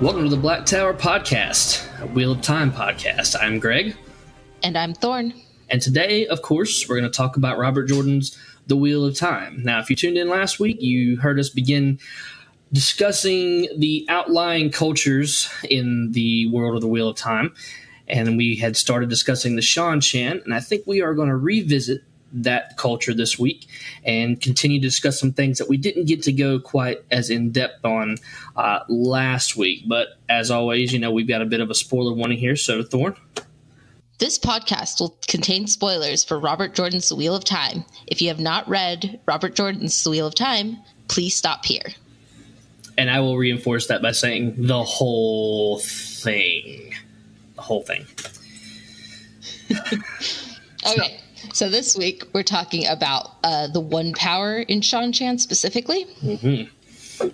Welcome to the Black Tower Podcast, a Wheel of Time podcast. I'm Greg. And I'm Thorne. And today, of course, we're going to talk about Robert Jordan's The Wheel of Time. Now, if you tuned in last week, you heard us begin discussing the outlying cultures in the world of The Wheel of Time. And we had started discussing the Seanchan, and I think we are going to revisit that culture this week and continue to discuss some things that we didn't get to go quite as in depth on last week. But as always, we've got a bit of a spoiler warning here. So, Thorne? This podcast will contain spoilers for Robert Jordan's The Wheel of Time. If you have not read Robert Jordan's The Wheel of Time, please stop here. And I will reinforce that by saying the whole thing. The whole thing. Okay. So this week, we're talking about the one power in Seanchan specifically,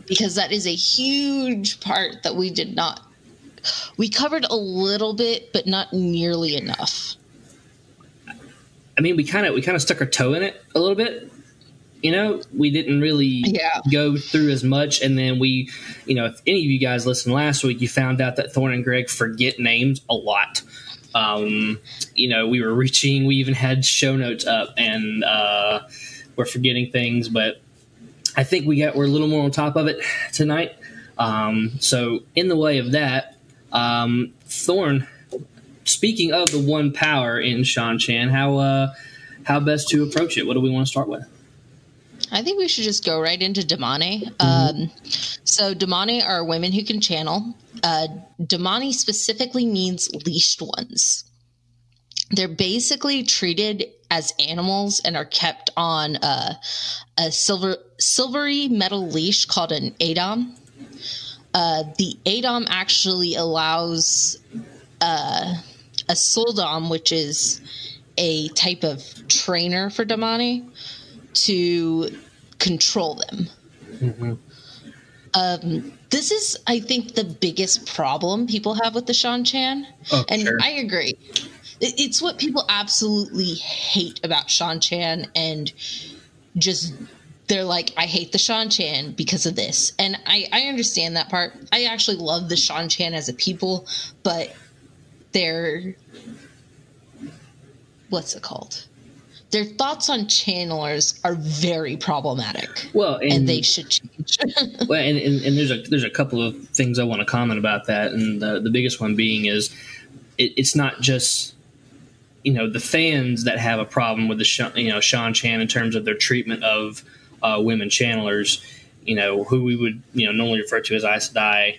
because that is a huge part that we did not. We covered a little bit, but not nearly enough. I mean, we kind of stuck our toe in it a little bit. We didn't really go through as much, and then we, if any of you guys listened last week, you found out that Thorne and Greg forget names a lot. We were reaching, we even had show notes up, and we're forgetting things, but I think we're a little more on top of it tonight. So in the way of that, Thorne, speaking of the one power in Seanchan, how best to approach it? What do we want to start with? I think we should just go right into Damane. So Damane are women who can channel. Damane specifically means leashed ones. They're basically treated as animals and are kept on a silvery metal leash called an Adam. The Adam actually allows a Soldam, which is a type of trainer for Damane, to control them. This is, I think, the biggest problem people have with the Seanchan. And sure. I agree. It's what people absolutely hate about Seanchan, and just they're like, I hate the Seanchan because of this. And I understand that part. I actually love the Seanchan as a people, but they're, what's it called? Their thoughts on channelers are very problematic. Well, and they should change. Well, and there's a couple of things I want to comment about that, and the biggest one being is it's not just the fans that have a problem with the Seanchan in terms of their treatment of women channelers, who we would normally refer to as Aes Sedai.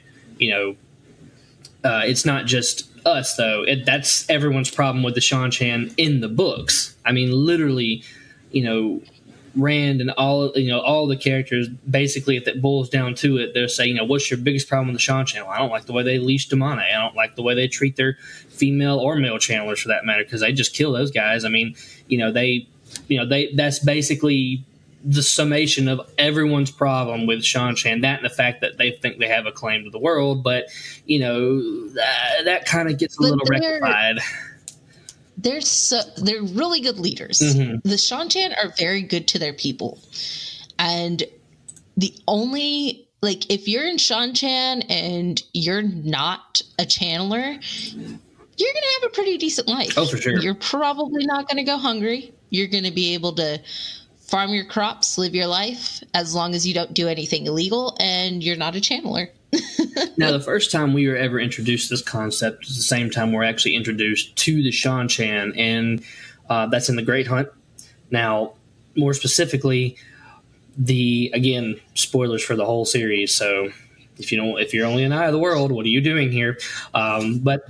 It's not just us, though. That's everyone's problem with the Seanchan in the books. I mean, literally, Rand and all the characters, basically, if it boils down to it, they're saying, what's your biggest problem with the Seanchan? Well, I don't like the way they leash Damane. I don't like the way they treat their female or male channelers, for that matter, because they just kill those guys. I mean, that's basically the summation of everyone's problem with Seanchan, that and the fact that they think they have a claim to the world, but that kind of gets a little rectified. They're really good leaders. The Seanchan are very good to their people, and the only, if you're in Seanchan and you're not a channeler, you're gonna have a pretty decent life. Oh, for sure. You're probably not gonna go hungry. You're gonna be able to farm your crops, live your life, as long as you don't do anything illegal and you're not a channeler. Now, the first time we were ever introduced to this concept is the same time we're actually introduced to the Seanchan, and that's in The Great Hunt. Now, more specifically, again, spoilers for the whole series, so if you're only an eye of the world, what are you doing here? But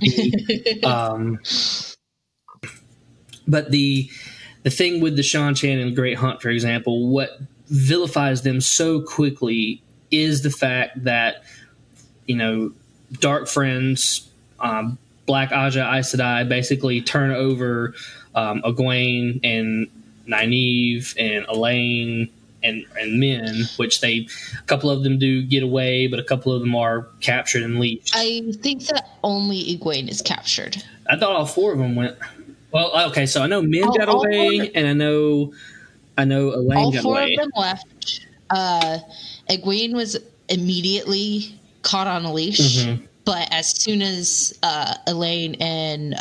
the thing with the Seanchan and Great Hunt, for example, what vilifies them so quickly is the fact that, Dark Friends, Black Aja Aes Sedai basically turn over Egwene and Nynaeve and Elaine and Min, which a couple of them do get away, but a couple of them are captured and leashed. I think that only Egwene is captured. I thought all four of them went. Well, okay, so I know Min got away, and I know Elaine got away. All four of them left. Egwene was immediately caught on a leash. But as soon as Elaine and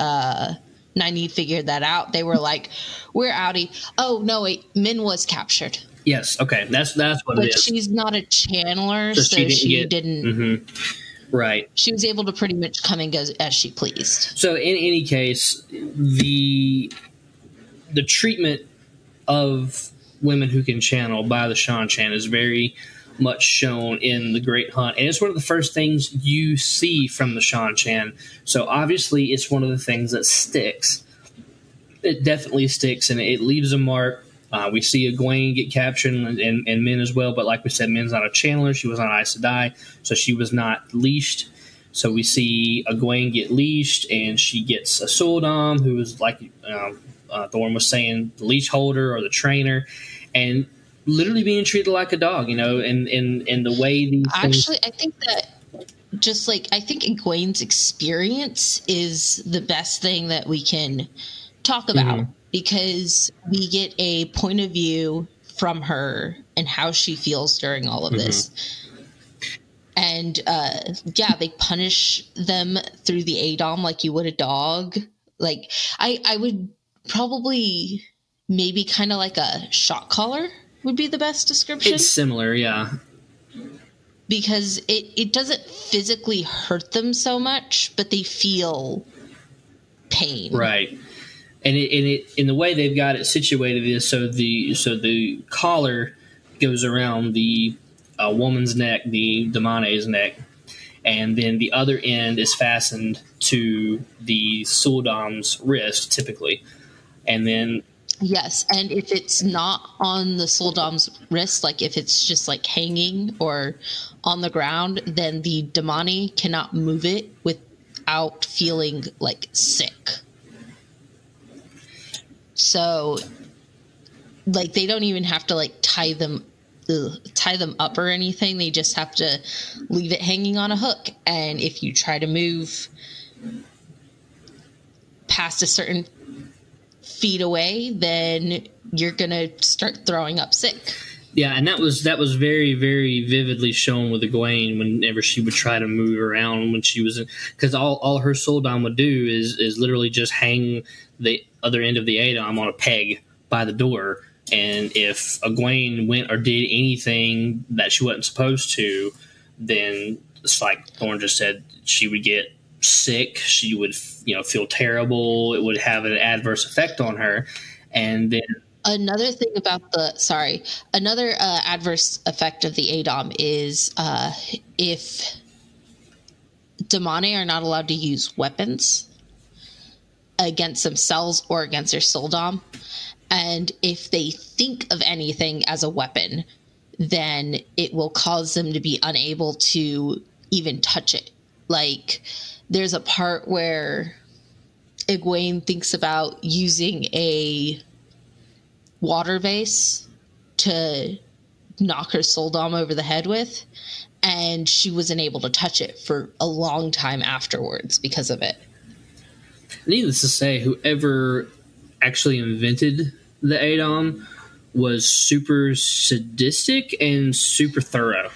Nynaeve figured that out, they were like, "We're outie." Oh no, wait, Min was captured. Yes, okay, that's what but it is. She's not a channeler, so she didn't. Mm-hmm. Right. She was able to pretty much come and go as she pleased. So in any case, the treatment of women who can channel by the Seanchan is very much shown in The Great Hunt, and it's one of the first things you see from the Seanchan. So obviously, it's one of the things that sticks. It definitely sticks, and it leaves a mark. We see Egwene get captured, and Min as well. But like we said, Min's not a channeler. She was on Aes Sedai, so she was not leashed. So we see Egwene get leashed, and she gets a Suldam, who is like Thorne was saying, the leash holder or the trainer, and literally being treated like a dog, in the way these Actually, I think that I think Egwene's experience is the best thing that we can talk about, because we get a point of view from her and how she feels during all of this. And they punish them through the ADOM like you would a dog. Like I would probably maybe kind of like a shock collar would be the best description. It's similar, yeah. Because it doesn't physically hurt them so much, but they feel pain. Right. And it in the way they've got it situated is so the collar goes around the woman's neck, the Damane's neck, and then the other end is fastened to the Suldam's wrist, typically. And then yes, and if it's not on the Suldam's wrist, like if it's just like hanging or on the ground, then the Damane cannot move it without feeling like sick. So, like, they don't even have to like tie them up or anything. They just have to leave it hanging on a hook. And if you try to move past a certain feet away, then you're gonna start throwing up sick. Yeah, and that was very, very vividly shown with Egwene whenever she would try to move around when she was, because all her Suldam would do is literally just hang the other end of the ADOM on a peg by the door, and if Egwene went or did anything that she wasn't supposed to, then it's like Thorne just said, she would get sick, she would feel terrible, it would have an adverse effect on her. And then another thing about another adverse effect of the ADOM is if Damane are not allowed to use weapons against themselves or against their Suldam, and if they think of anything as a weapon, then it will cause them to be unable to even touch it. Like, there's a part where Egwene thinks about using a water vase to knock her Suldam over the head with, and she wasn't able to touch it for a long time afterwards because of it. Needless to say, whoever actually invented the ADOM was super sadistic and super thorough.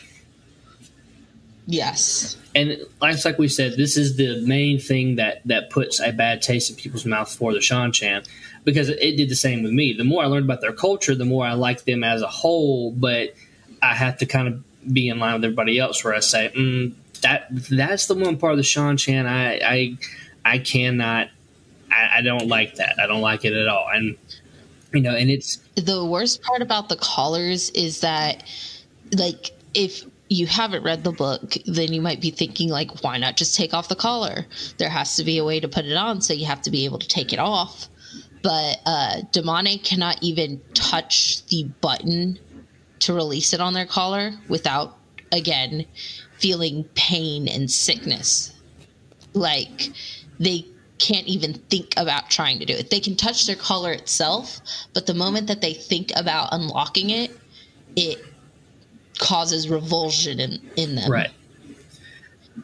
Yes. And like we said, this is the main thing that puts a bad taste in people's mouth for the Seanchan, because it did the same with me. The more I learned about their culture, the more I liked them as a whole, but I have to kind of be in line with everybody else where I say, that's the one part of the Seanchan I cannot, I don't like that. I don't like it at all. And, and it's... The worst part about the collars is that, like, if you haven't read the book, then you might be thinking, like, why not just take off the collar? There has to be a way to put it on, so you have to be able to take it off. But Damane cannot even touch the button to release it on their collar without, again, feeling pain and sickness. Like, they can't even think about trying to do it. They can touch their collar itself, but the moment that they think about unlocking it, it causes revulsion in them. Right.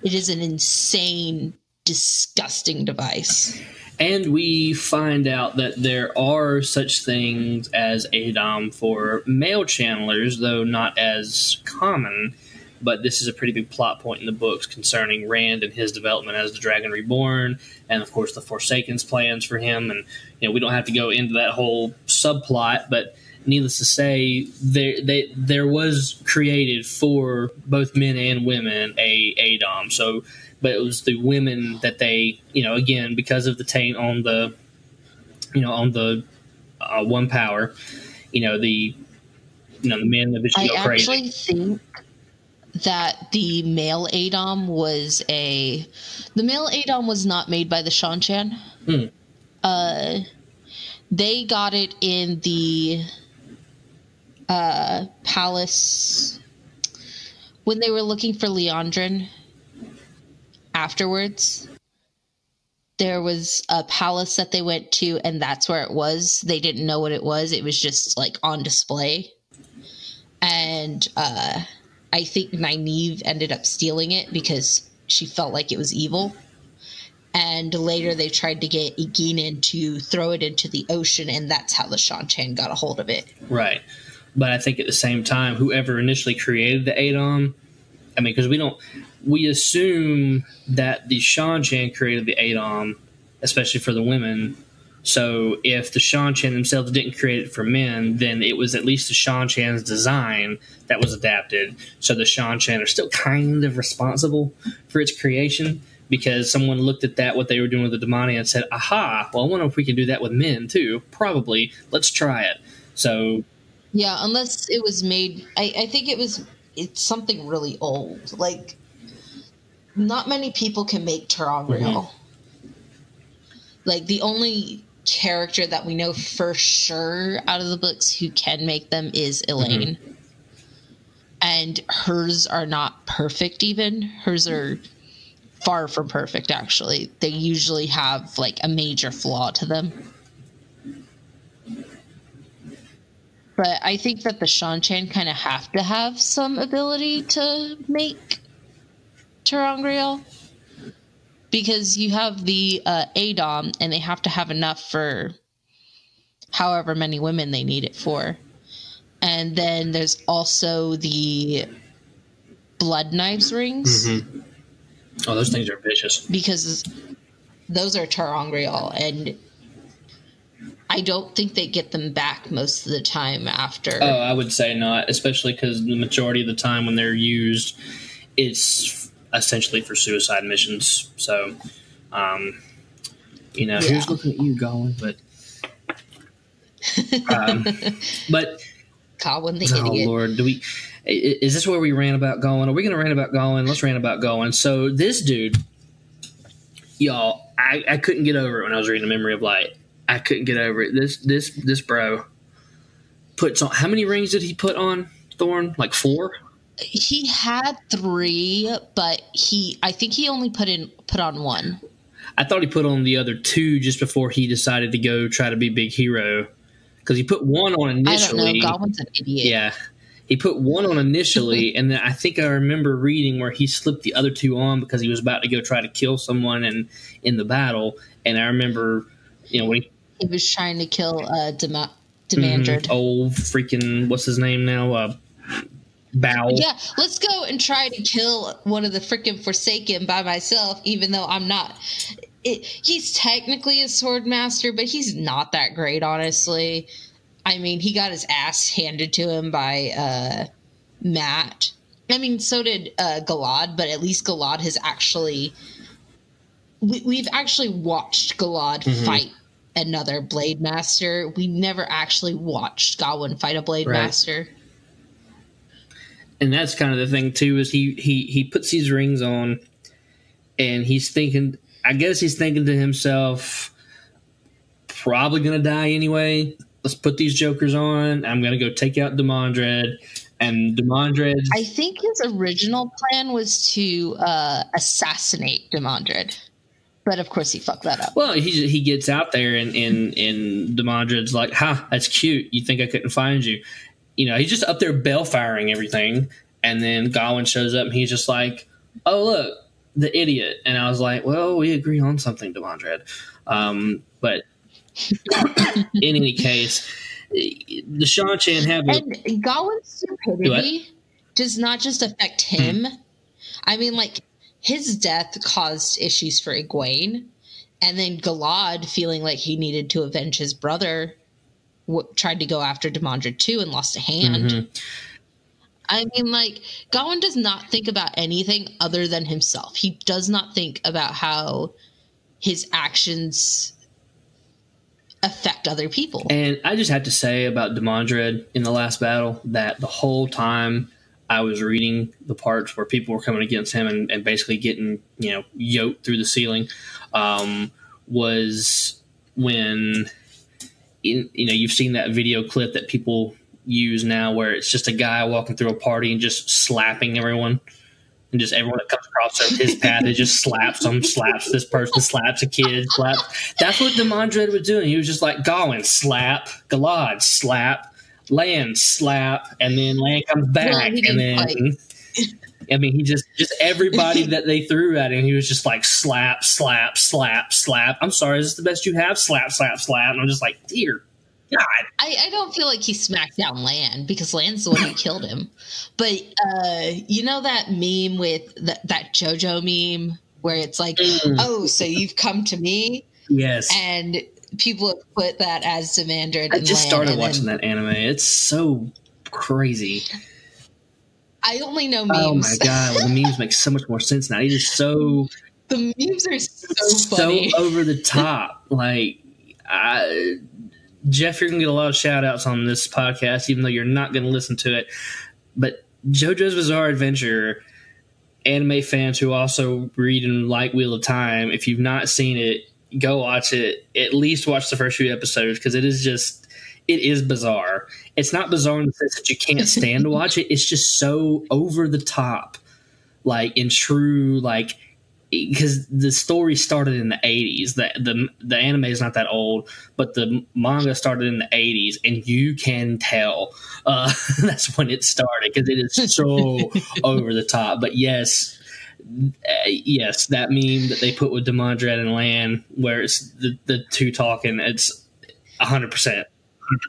It is an insane, disgusting device. And we find out that there are such things as ADOM for male channelers, though not as common. but this is a pretty big plot point in the books concerning Rand and his development as the Dragon Reborn, and of course the Forsaken's plans for him. And we don't have to go into that whole subplot, but needless to say, there was created for both men and women a ADOM. So, but it was the women that they, again, because of the taint on the, one power, the men that I actually think that the male ADOM was not made by the Seanchan. They got it in the palace when they were looking for Leandrin. Afterwards, there was a palace that they went to, and that's where it was. They didn't know what it was. It was just like on display. And I think Nynaeve ended up stealing it because she felt like it was evil. And later they tried to get Eginin to throw it into the ocean, and that's how the Seanchan got a hold of it. Right. But I think at the same time, whoever initially created the ADOM, because we assume that the Seanchan created the ADOM, especially for the women. So if the Seanchan themselves didn't create it for men, then it was at least the Seanchan's design that was adapted. So the Seanchan are still kind of responsible for its creation, because someone looked at what they were doing with the Damani, and said, aha, well, I wonder if we can do that with men too. Probably. Let's try it. So... yeah, unless it was made... I think it's something really old. Like, not many people can make ter'angreal. Mm-hmm. Like, the only character that we know for sure out of the books who can make them is Elaine. Mm-hmm. And hers are not perfect even. Hers are far from perfect, actually. They usually have, like, a major flaw to them. But I think that the Seanchan kind of have to have some ability to make ter'angreal, because you have the ADOM, and they have to have enough for however many women they need it for. And then there's also the blood knives rings. Mm-hmm. Oh, those things are vicious. Because those are ter'angreal, and I don't think they get them back most of the time after. Oh, I would say not, especially because the majority of the time when they're used, it's essentially for suicide missions. So, who's looking at you, Gawain? But Gawain the idiot. Oh, Lord. Is this where we ran about Gawain? Are we going to rant about Gawain? Let's rant about Gawain. So this dude, y'all, I couldn't get over it when I was reading A Memory of Light. I couldn't get over it. This bro puts on... how many rings did he put on, Thorne? Like 4? He had 3, but I think he only put on 1. I thought he put on the other 2 just before he decided to go try to be big hero. Because he put 1 on initially. I don't know. Gawain's an idiot. Yeah. He put 1 on initially, and then I think I remember reading where he slipped the other 2 on because he was about to go try to kill someone in the battle. And I remember, when he was trying to kill Demandred. Old freaking, what's his name now? Bow. Yeah, let's go and try to kill one of the freaking Forsaken by myself, even though I'm not. He's technically a sword master, but he's not that great, honestly. I mean, he got his ass handed to him by Matt. I mean, so did Galad, but at least Galad has actually... We've actually watched Galad fight another Blade Master. We never actually watched Gawain fight a Blade Master. And that's kind of the thing, too, is he puts these rings on, and he's thinking... I guess he's thinking to himself, probably going to die anyway. Let's put these jokers on. I'm going to go take out Demandred. And Demandred... I think his original plan was to assassinate Demandred. But, of course, he fucked that up. Well, he gets out there, and Demandred's like, ha, that's cute. You think I couldn't find you? He's just up there bell firing everything. And then Gawain shows up, and he's just like, oh, look. The idiot. And I was like, well, we agree on something, Demandred. But in any case, the Seanchan have... And Gawain's stupidity does not just affect him. I mean, like, his death caused issues for Egwene, and then Galad, feeling like he needed to avenge his brother, tried to go after Demandred too and lost a hand. I mean, like, Gawain does not think about anything other than himself. He does not think about how his actions affect other people. And I just have to say about Demandred in the last battle that the whole time I was reading the parts where people were coming against him and basically getting, yoked through the ceiling, was when, you've seen that video clip that people use now where it's just a guy walking through a party and just slapping everyone. And just everyone that comes across his path, it just slaps them, slaps this person, slaps a kid, slaps. That's what Demandred was doing. He was just like, Gawain, slap, Galad, slap, Lan, slap, and then Lan comes back. And then, he just everybody that they threw at him, he was just like, slap, slap, slap, slap. I'm sorry, is this the best you have? Slap, slap, slap. And I'm just like, dear God. I don't feel like he smacked down Lan because Lan's the one who killed him. But you know that meme with that JoJo meme where it's like, oh, so you've come to me? Yes. And people have put that as Demandred. I just started watching that anime. It's so crazy. I only know memes. Oh my God. Well, the memes make so much more sense now. It is so... The memes are so funny. So over the top. Like, Jeff, you're going to get a lot of shout-outs on this podcast, even though you're not going to listen to it. But JoJo's Bizarre Adventure, anime fans who also read and like Wheel of Time, if you've not seen it, go watch it. At least watch the first few episodes because it is bizarre. It's not bizarre in the sense that you can't stand to watch it. It's just so over the top, like in true, like, because the story started in the 80s. The anime is not that old, but the manga started in the 80s, and you can tell that's when it started because it is so over the top. But yes, that meme that they put with Demandred and Lan, where it's the two talking, it's 100%. The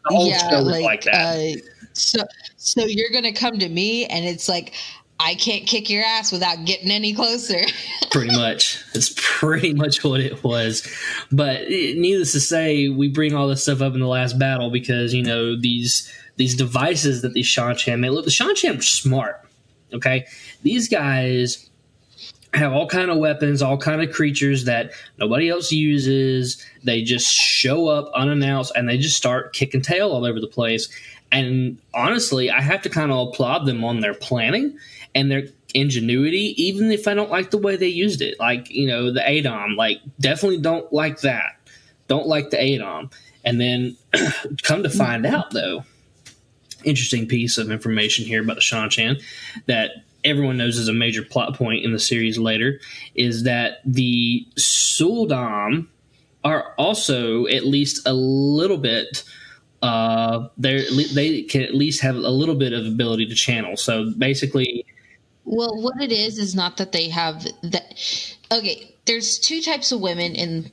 whole show is like that. So you're gonna come to me, and it's like, I can't kick your ass without getting any closer. Pretty much. It's pretty much what it was. But needless to say, we bring all this stuff up in the last battle because, these devices that these Seanchan made. Look, the Seanchan are smart, okay? These guys have all kind of weapons, all kind of creatures that nobody else uses. They just show up unannounced, and they just start kicking tail all over the place. And honestly, I have to kind of applaud them on their planning and their ingenuity, even if I don't like the way they used it. Like, the ADOM, like, definitely don't like that. Don't like the ADOM. And then come to find out, though, interesting piece of information here about the Seanchan that everyone knows is a major plot point in the series later, is that the Suldam are also at least a little bit... they can at least have a little bit of ability to channel. So basically... Well, what it is not that they have that. Okay, there's two types of women in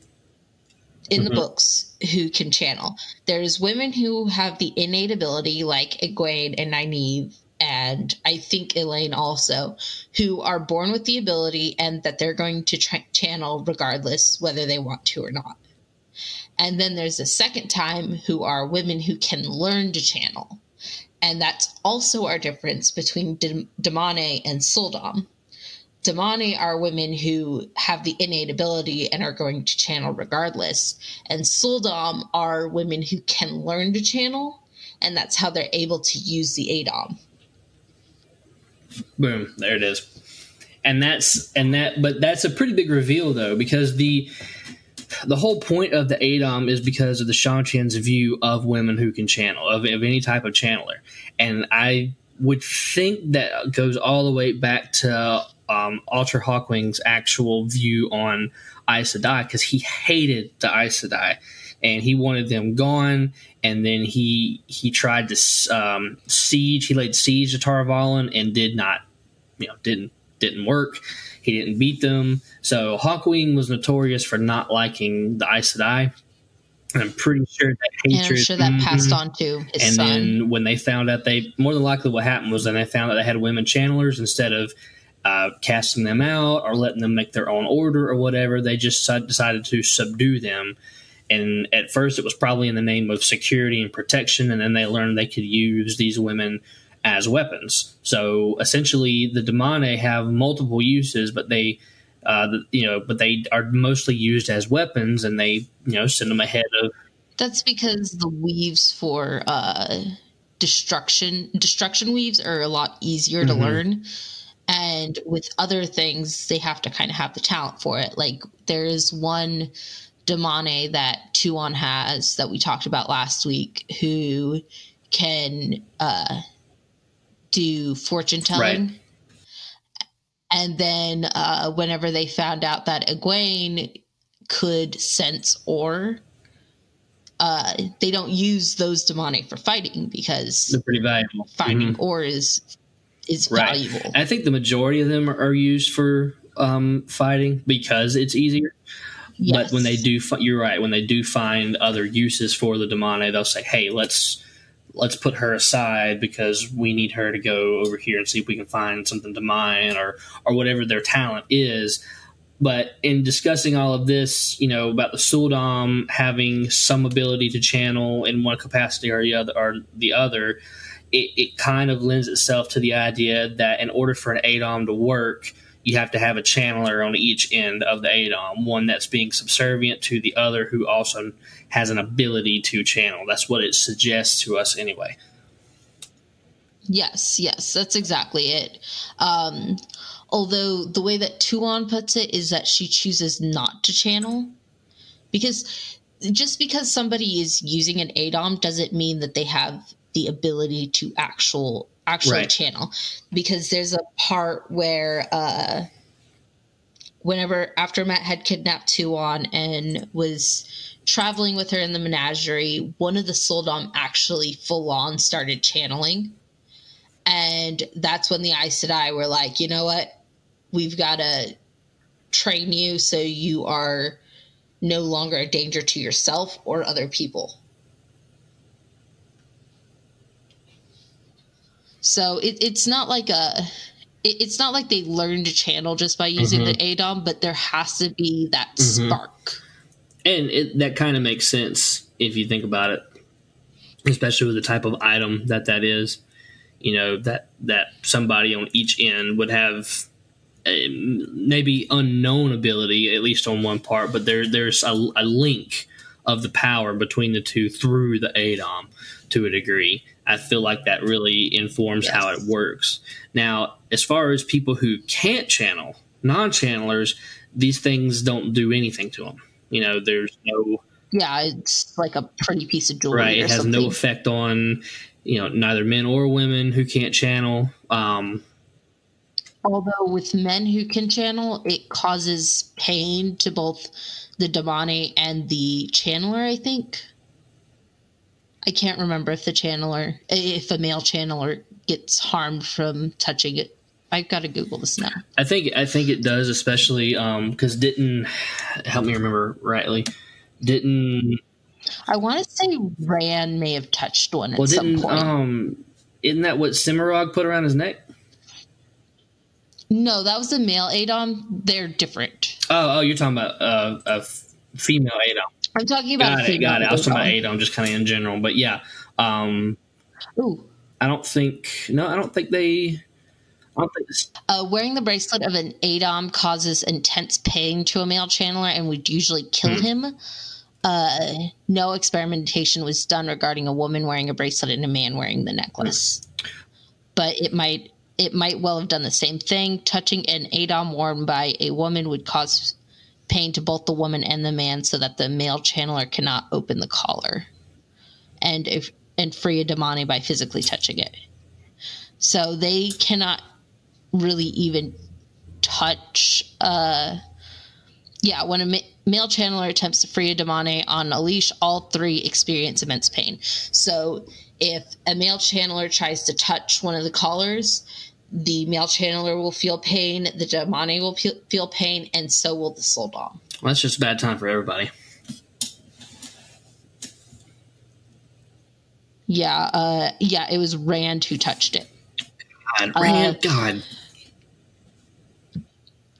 the books who can channel. There's women who have the innate ability, like Egwene and Nynaeve, and I think Elaine also, who are born with the ability and that they're going to channel regardless whether they want to or not. And then there's a second time who are women who can learn to channel. And that's also our difference between Damane and Suldam. Damane are women who have the innate ability and are going to channel regardless. And Suldam are women who can learn to channel, and that's how they're able to use the ADOM. Boom, there it is. But that's a pretty big reveal, though, because the whole point of the ADOM is because of the Seanchan's view of women who can channel, of any type of channeler. And I would think that goes all the way back to Alter Hawkwing's actual view on Aes Sedai, because he hated the Aes Sedai and he wanted them gone. And then he tried to siege. He laid siege to Tar Valon and didn't work. He didn't beat them. So Hawkwing was notorious for not liking the Aes Sedai. And I'm pretty sure that hatred. And I'm sure that passed on to his son. And then when they found out, more than likely what happened was then they found out they had women channelers. Instead of casting them out or letting them make their own order or whatever, they just decided to subdue them. And at first it was probably in the name of security and protection, and then they learned they could use these women as weapons. So essentially the demone have multiple uses, but they are mostly used as weapons, and they send them ahead of. That's because the weaves for destruction weaves are a lot easier to learn. And with other things, they have to kind of have the talent for it. Like there's one demone that Tuon has that we talked about last week who can do fortune telling. Right. And then whenever they found out that Egwene could sense ore, they don't use those demone for fighting because they're pretty valuable. Finding ore is valuable. I think the majority of them are used for fighting because it's easier. Yes. But when they do, you're right. When they do find other uses for the demone, they'll say, "Hey, let's put her aside because we need her to go over here and see if we can find something to mine or whatever their talent is." But in discussing all of this, about the Sul'dam having some ability to channel in one capacity or the other, it kind of lends itself to the idea that in order for an ADOM to work, you have to have a channeler on each end of the ADOM, one that's being subservient to the other who also has an ability to channel. That's what it suggests to us anyway. Yes, that's exactly it. Although the way that Tuon puts it is that she chooses not to channel. Because just because somebody is using an ADOM doesn't mean that they have the ability to actually right. channel. Because there's a part where after Matt had kidnapped Tuon and was traveling with her in the menagerie, one of the Sul'dam actually full on started channeling. And that's when the Aes Sedai were like, you know what? We've got to train you so you are no longer a danger to yourself or other people. So it's not like it's not like they learn to channel just by using the ADOM, but there has to be that spark. And that kind of makes sense if you think about it, especially with the type of item that is. That somebody on each end would have maybe unknown ability, at least on one part, but there's a link of the power between the two through the ADOM to a degree. I feel like that really informs how it works. Now, as far as people who can't channel, non-channelers, these things don't do anything to them. There's no... Yeah, it's like a pretty piece of jewelry. Right, it has no effect on... neither men or women who can't channel. Although with men who can channel, it causes pain to both the demone and the channeler, I think. I can't remember if a male channeler gets harmed from touching it. I've got to Google this now. I think it does, especially because help me remember rightly, I want to say Rand may have touched one at some point. Isn't that what Cimarog put around his neck? No, that was a male ADOM. They're different. Oh, you're talking about a female ADOM. I'm talking about Got it. I was talking about ADOM just kind of in general. But yeah. Ooh. I don't think this. Wearing the bracelet of an ADOM causes intense pain to a male channeler and would usually kill him. No experimentation was done regarding a woman wearing a bracelet and a man wearing the necklace. But it might well have done the same thing. Touching an ADOM worn by a woman would cause pain to both the woman and the man so that the male channeler cannot open the collar and free a demone by physically touching it. So they cannot really even touch... when a male channeler attempts to free a demone on a leash, all three experience immense pain. So if a male channeler tries to touch one of the collars, the male channeler will feel pain, the demone will feel pain, and so will the Sul'dam. Well, that's just a bad time for everybody. Yeah, it was Rand who touched it. God.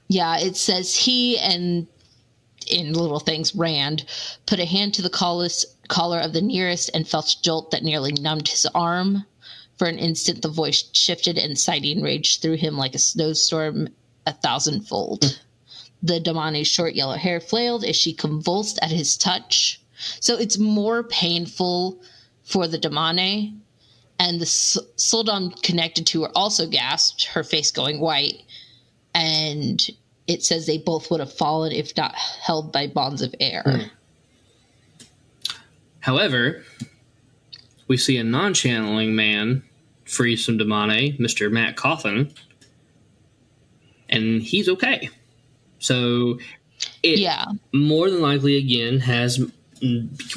Yeah, it says he and, in little things, Rand, put a hand to the collar of the nearest and felt a jolt that nearly numbed his arm. For an instant, the voice shifted and sighting raged through him like a snowstorm 1,000-fold. The Damani's short yellow hair flailed as she convulsed at his touch. So it's more painful for the Damani, and the Sul'dam connected to her also gasped, her face going white, and it says they both would have fallen if not held by bonds of air. However, we see a non-channeling man free some Damani, Mr. Matt Coffin, and he's okay. So it more than likely, again,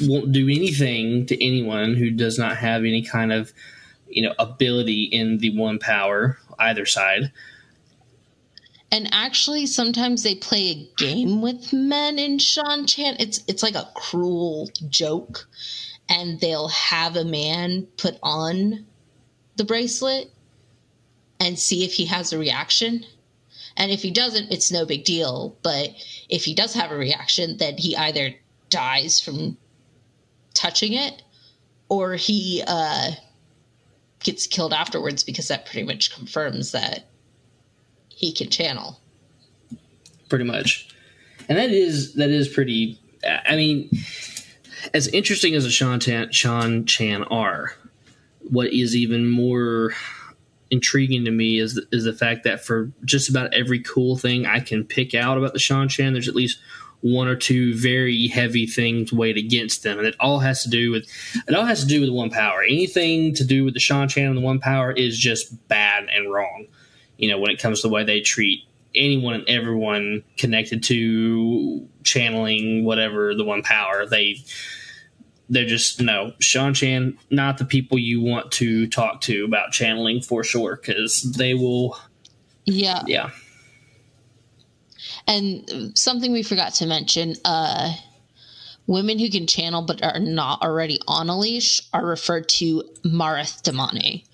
won't do anything to anyone who does not have any kind of, ability in the one power, either side. And actually, sometimes they play a game with men in Seanchan. It's like a cruel joke, and they'll have a man put on the bracelet and see if he has a reaction. And if he doesn't, it's no big deal. But if he does have a reaction, then he either dies from touching it, or he gets killed afterwards, because that pretty much confirms that he can channel. Pretty much. And that is pretty, I mean, as interesting as the Seanchan are, what is even more intriguing to me is the fact that for just about every cool thing I can pick out about the Seanchan, there's at least one or two very heavy things weighed against them, and it all has to do with one power. Anything to do with the Seanchan and the one power is just bad and wrong. When it comes to the way they treat anyone and everyone connected to channeling whatever the one power, they're just, no, Seanchan, not the people you want to talk to about channeling for sure, because they will. Yeah. And something we forgot to mention, women who can channel but are not already on a leash are referred to Mareth Damani,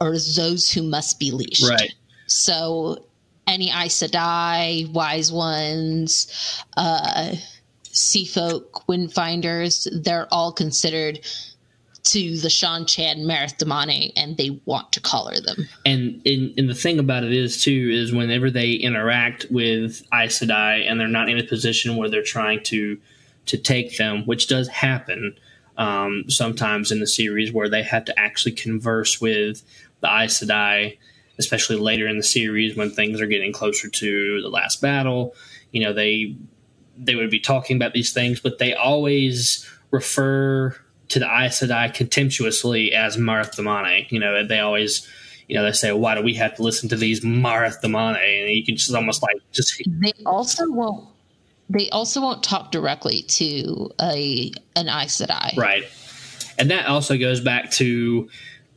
or those who must be leashed. Right. So any Aes Sedai, Wise Ones, Sea Folk, Windfinders, they're all considered to the Seanchan Mareth Damani, and they want to collar them. And the thing about it is whenever they interact with Aes Sedai and they're not in a position where they're trying to take them, which does happen sometimes in the series, where they have to actually converse with the Aes Sedai, especially later in the series when things are getting closer to the last battle. They would be talking about these things, but they always refer to the Aes Sedai contemptuously as Mareth Damani. They always, they say, why do we have to listen to these Mareth Damani? And you can just almost They also won't talk directly to an Aes Sedai. Right. And that also goes back to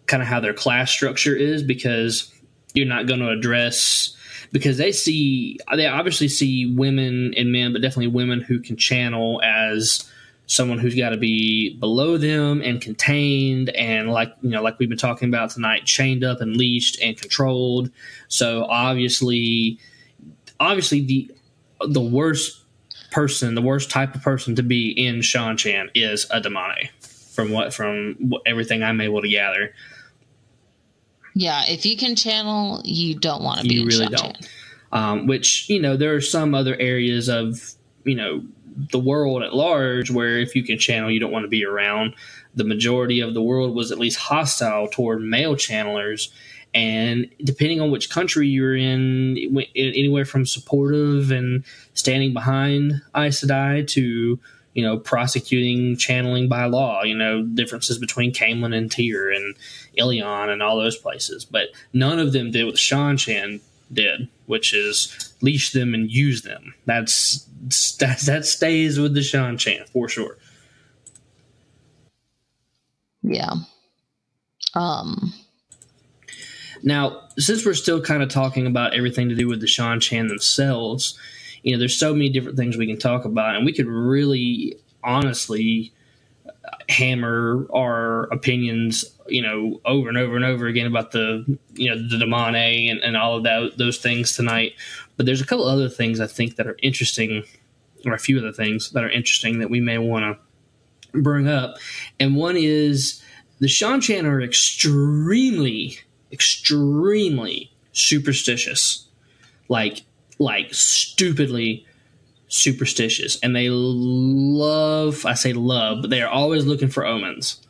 kind of how their class structure is, because you're not going to address, because they obviously see women and men, but definitely women who can channel as someone who's got to be below them and contained, and like we've been talking about tonight, chained up and leashed and controlled. So obviously the worst type of person to be in Seanchan is a Damani, from everything I'm able to gather. Yeah, if you can channel, you don't want to be in Seanchan. You really don't. Which, there are some other areas of, the world at large where if you can channel, you don't want to be around. The majority of the world was at least hostile toward male channelers. And depending on which country you're in, anywhere from supportive and standing behind Aes Sedai to, prosecuting channeling by law, differences between Caemlyn and Tyr and Ilion and all those places. But none of them did what Seanchan did, which is leash them and use them. That stays with the Seanchan for sure. Yeah. Now, since we're still kind of talking about everything to do with the Seanchan themselves, there's so many different things we can talk about, and we could really honestly hammer our opinions, over and over and over again about the demone and all of those things tonight. But there's a couple other things I think that are interesting, or a few other things that are interesting that we may want to bring up. And one is the Seanchan are extremely, extremely superstitious, like stupidly superstitious, and they love, I say love, but they are always looking for omens,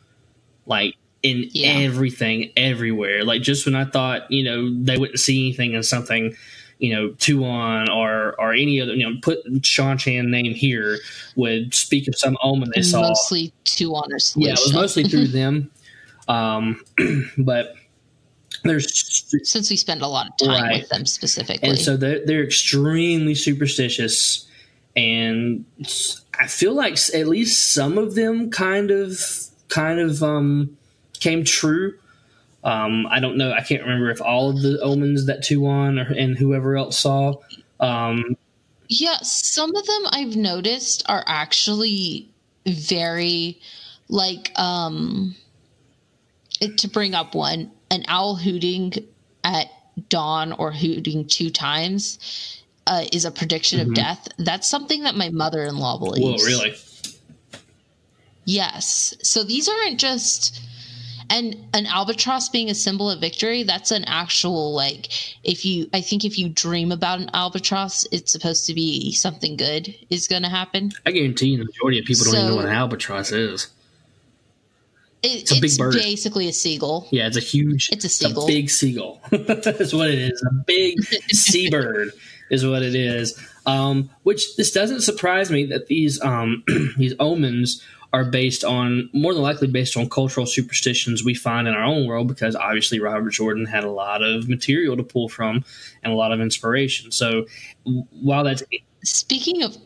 like in everything, everywhere. Like just when I thought, they wouldn't see anything in something, Tuon or any other, put Seanchan name here, would speak of some omen they saw. Mostly Tuon or Celestial. Yeah, it was mostly through them. But since we spend a lot of time with them specifically. And so they're extremely superstitious. And I feel like at least some of them kind of came true. I don't know. I can't remember if all of the omens that Tuon and whoever else saw. Yeah, some of them I've noticed are actually very to bring up one, an owl hooting at dawn or hooting 2 times is a prediction of death. That's something that my mother-in-law believes. Whoa, really? Yes. So these aren't just... And an albatross being a symbol of victory, that's an actual, if you dream about an albatross, it's supposed to be something good is going to happen. I guarantee you the majority of people don't even know what an albatross is. It's a big bird. Basically a seagull. Yeah, it's a seagull. It's a big seagull. That's what it is. A big seabird is what it is. Which this doesn't surprise me that these omens are more than likely based on cultural superstitions we find in our own world, because obviously Robert Jordan had a lot of material to pull from and a lot of inspiration. So while that's... Speaking of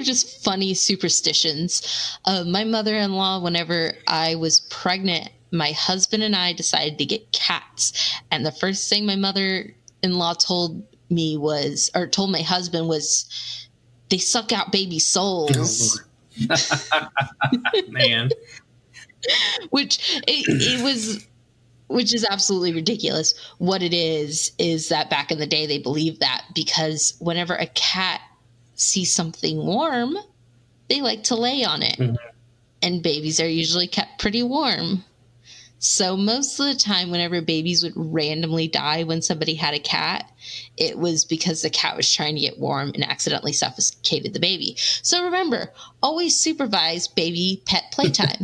just funny superstitions, my mother-in-law, whenever I was pregnant, my husband and I decided to get cats. And the first thing my mother-in-law told my husband was, they suck out baby souls. Man. Which is absolutely ridiculous. What it is that back in the day they believed that, because whenever a cat sees something warm, they like to lay on it. Mm-hmm. And babies are usually kept pretty warm. So most of the time, whenever babies would randomly die when somebody had a cat, it was because the cat was trying to get warm and accidentally suffocated the baby. So remember, always supervise baby pet playtime.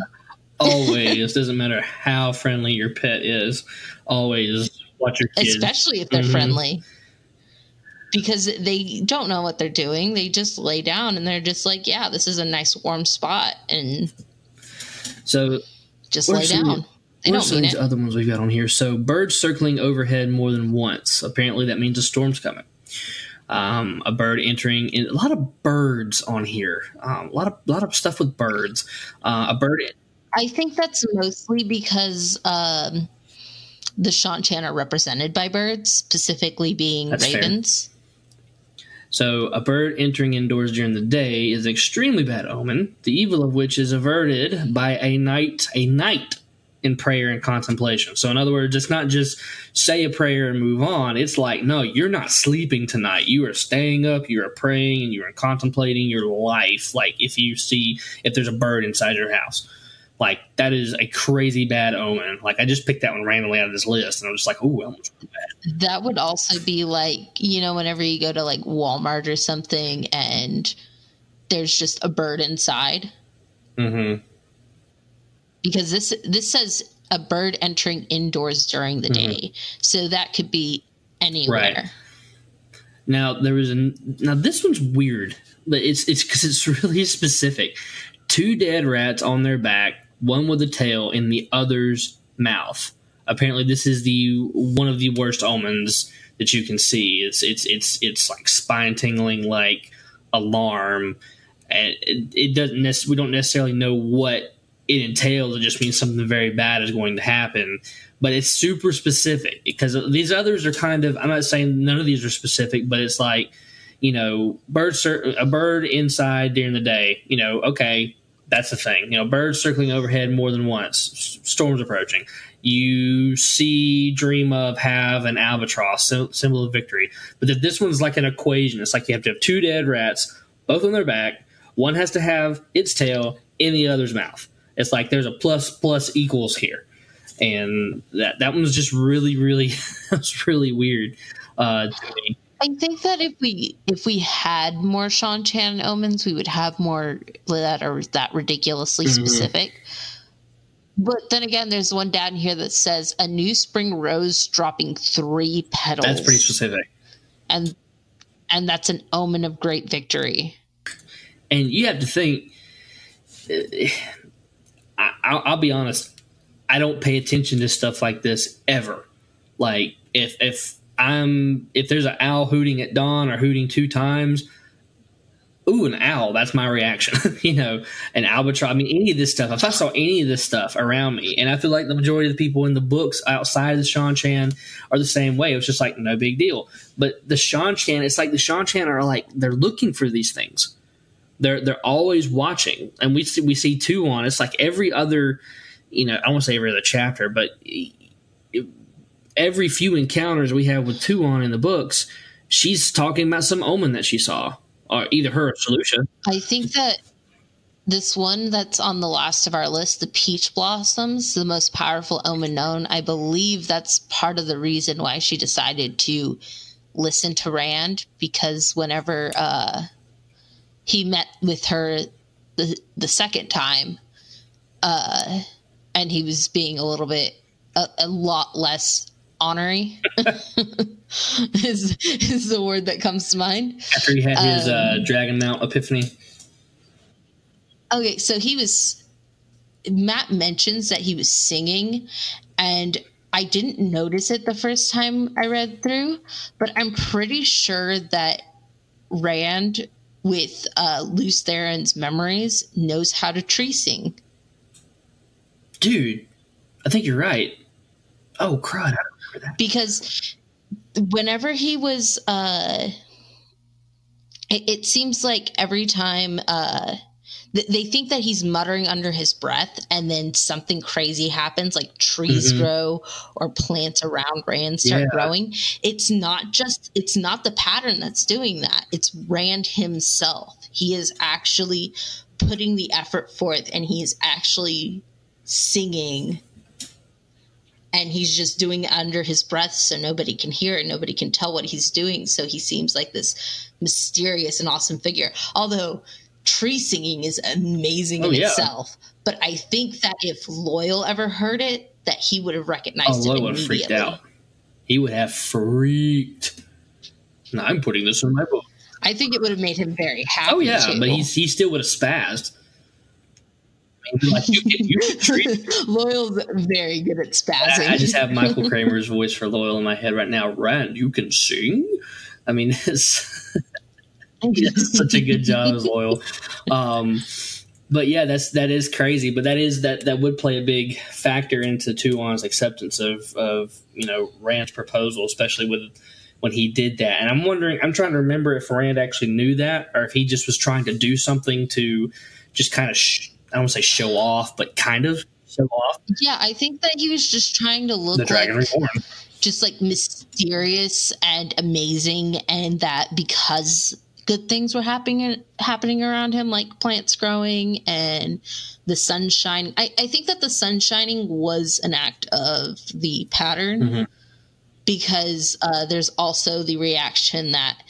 Always. Doesn't matter how friendly your pet is. Always watch your kids. Especially if they're friendly. Because they don't know what they're doing. They just lay down and they're just like, yeah, this is a nice warm spot. And so just lay down. They don't mean it. Other ones we've got on here. So birds circling overhead more than once. Apparently that means a storm's coming. A bird entering in, a lot of birds on here. A lot of stuff with birds. A bird. I think that's mostly because the Seanchan are represented by birds, specifically being ravens. Fair. So a bird entering indoors during the day is an extremely bad omen, the evil of which is averted by a night in prayer and contemplation. So in other words, it's not just say a prayer and move on. It's like, no, you're not sleeping tonight. You are staying up, you are praying, and you are contemplating your life. Like if there's a bird inside your house, like that is a crazy bad omen. Like I just picked that one randomly out of this list and I was just like, oh, almost bad. That would also be like, whenever you go to like Walmart or something and there's just a bird inside. Mm-hmm. Because this says a bird entering indoors during the day. So that could be anywhere. Right. Now this one's weird, but it's because it's really specific. 2 dead rats on their back, one with a tail in the other's mouth. Apparently this is one of the worst omens that you can see. It's like spine tingling, like alarm. And we don't necessarily know what it entails. It just means something very bad is going to happen, but it's super specific because these others are kind of, I'm not saying none of these are specific, but it's like, a bird inside during the day, okay, That's the thing. Birds circling overhead more than once. Storms approaching. You see, dream of, have an albatross, symbol of victory. But if this one's like an equation, it's like you have to have 2 dead rats, both on their back. One has to have its tail in the other's mouth. It's like there's a plus equals here. And that one was just really, really, that was really weird to me. I think that if we had more Seanchan omens, we would have more that are that ridiculously specific. But then again, there's one down here that says a new spring rose dropping 3 petals. That's pretty specific. And that's an omen of great victory. And you have to think, I'll be honest, I don't pay attention to stuff like this ever. Like if there's an owl hooting at dawn or hooting 2 times, ooh, an owl, that's my reaction. An albatross. I mean, any of this stuff, if I saw any of this stuff around me, and I feel like the majority of the people in the books outside of the Seanchan are the same way. It was just like, no big deal. But the Seanchan, it's like the Seanchan are like, they're looking for these things. They're always watching. And we see Thorne. It's like every other, I won't say every other chapter, but every few encounters we have with Thorne in the books, she's talking about some omen that she saw. Or either her or Solution. I think that this one that's on the last of our list, the peach blossoms, the most powerful omen known, I believe that's part of the reason why she decided to listen to Rand, because whenever he met with her the second time, and he was being a little bit, a lot less honorary is the word that comes to mind. After he had his Dragon Mount epiphany. Okay, so Matt mentions that he was singing, and I didn't notice it the first time I read through, but I'm pretty sure that Rand, with Luce Theron's memories, knows how to tree sing. Dude, I think you're right. Oh, crud. I don't remember that. Because whenever he was, it seems like every time they think that he's muttering under his breath, and then something crazy happens, like trees grow or plants around Rand start growing. It's not the pattern that's doing that. It's Rand himself. He is actually putting the effort forth, and he is actually singing. And he's just doing it under his breath so nobody can hear it. Nobody can tell what he's doing. So he seems like this mysterious and awesome figure. Although tree singing is amazing in itself. But I think that if Loyal ever heard it, that he would have recognized it Loyal immediately. would have freaked out. He would have freaked. No, I'm putting this in my book. I think it would have made him very happy. Oh, yeah, too. but he still would have spazzed. Like, you can treat. Loyal's very good at spazzing. I just have Michael Kramer's voice for Loyal in my head right now. Rand, you can sing? I mean, it's such a good job as Loyal. But yeah, that is crazy. But that would play a big factor into Thorne's acceptance of Rand's proposal, especially when he did that. And I'm trying to remember if Rand actually knew that, or if he just was trying to do something to just kind of I don't want to say show off, but kind of show off. Yeah, I think that he was just trying to look the Dragon Reborn, just like mysterious and amazing, and that because good things were happening around him, like plants growing and the sun shining. I think that the sun shining was an act of the pattern, because there's also the reaction that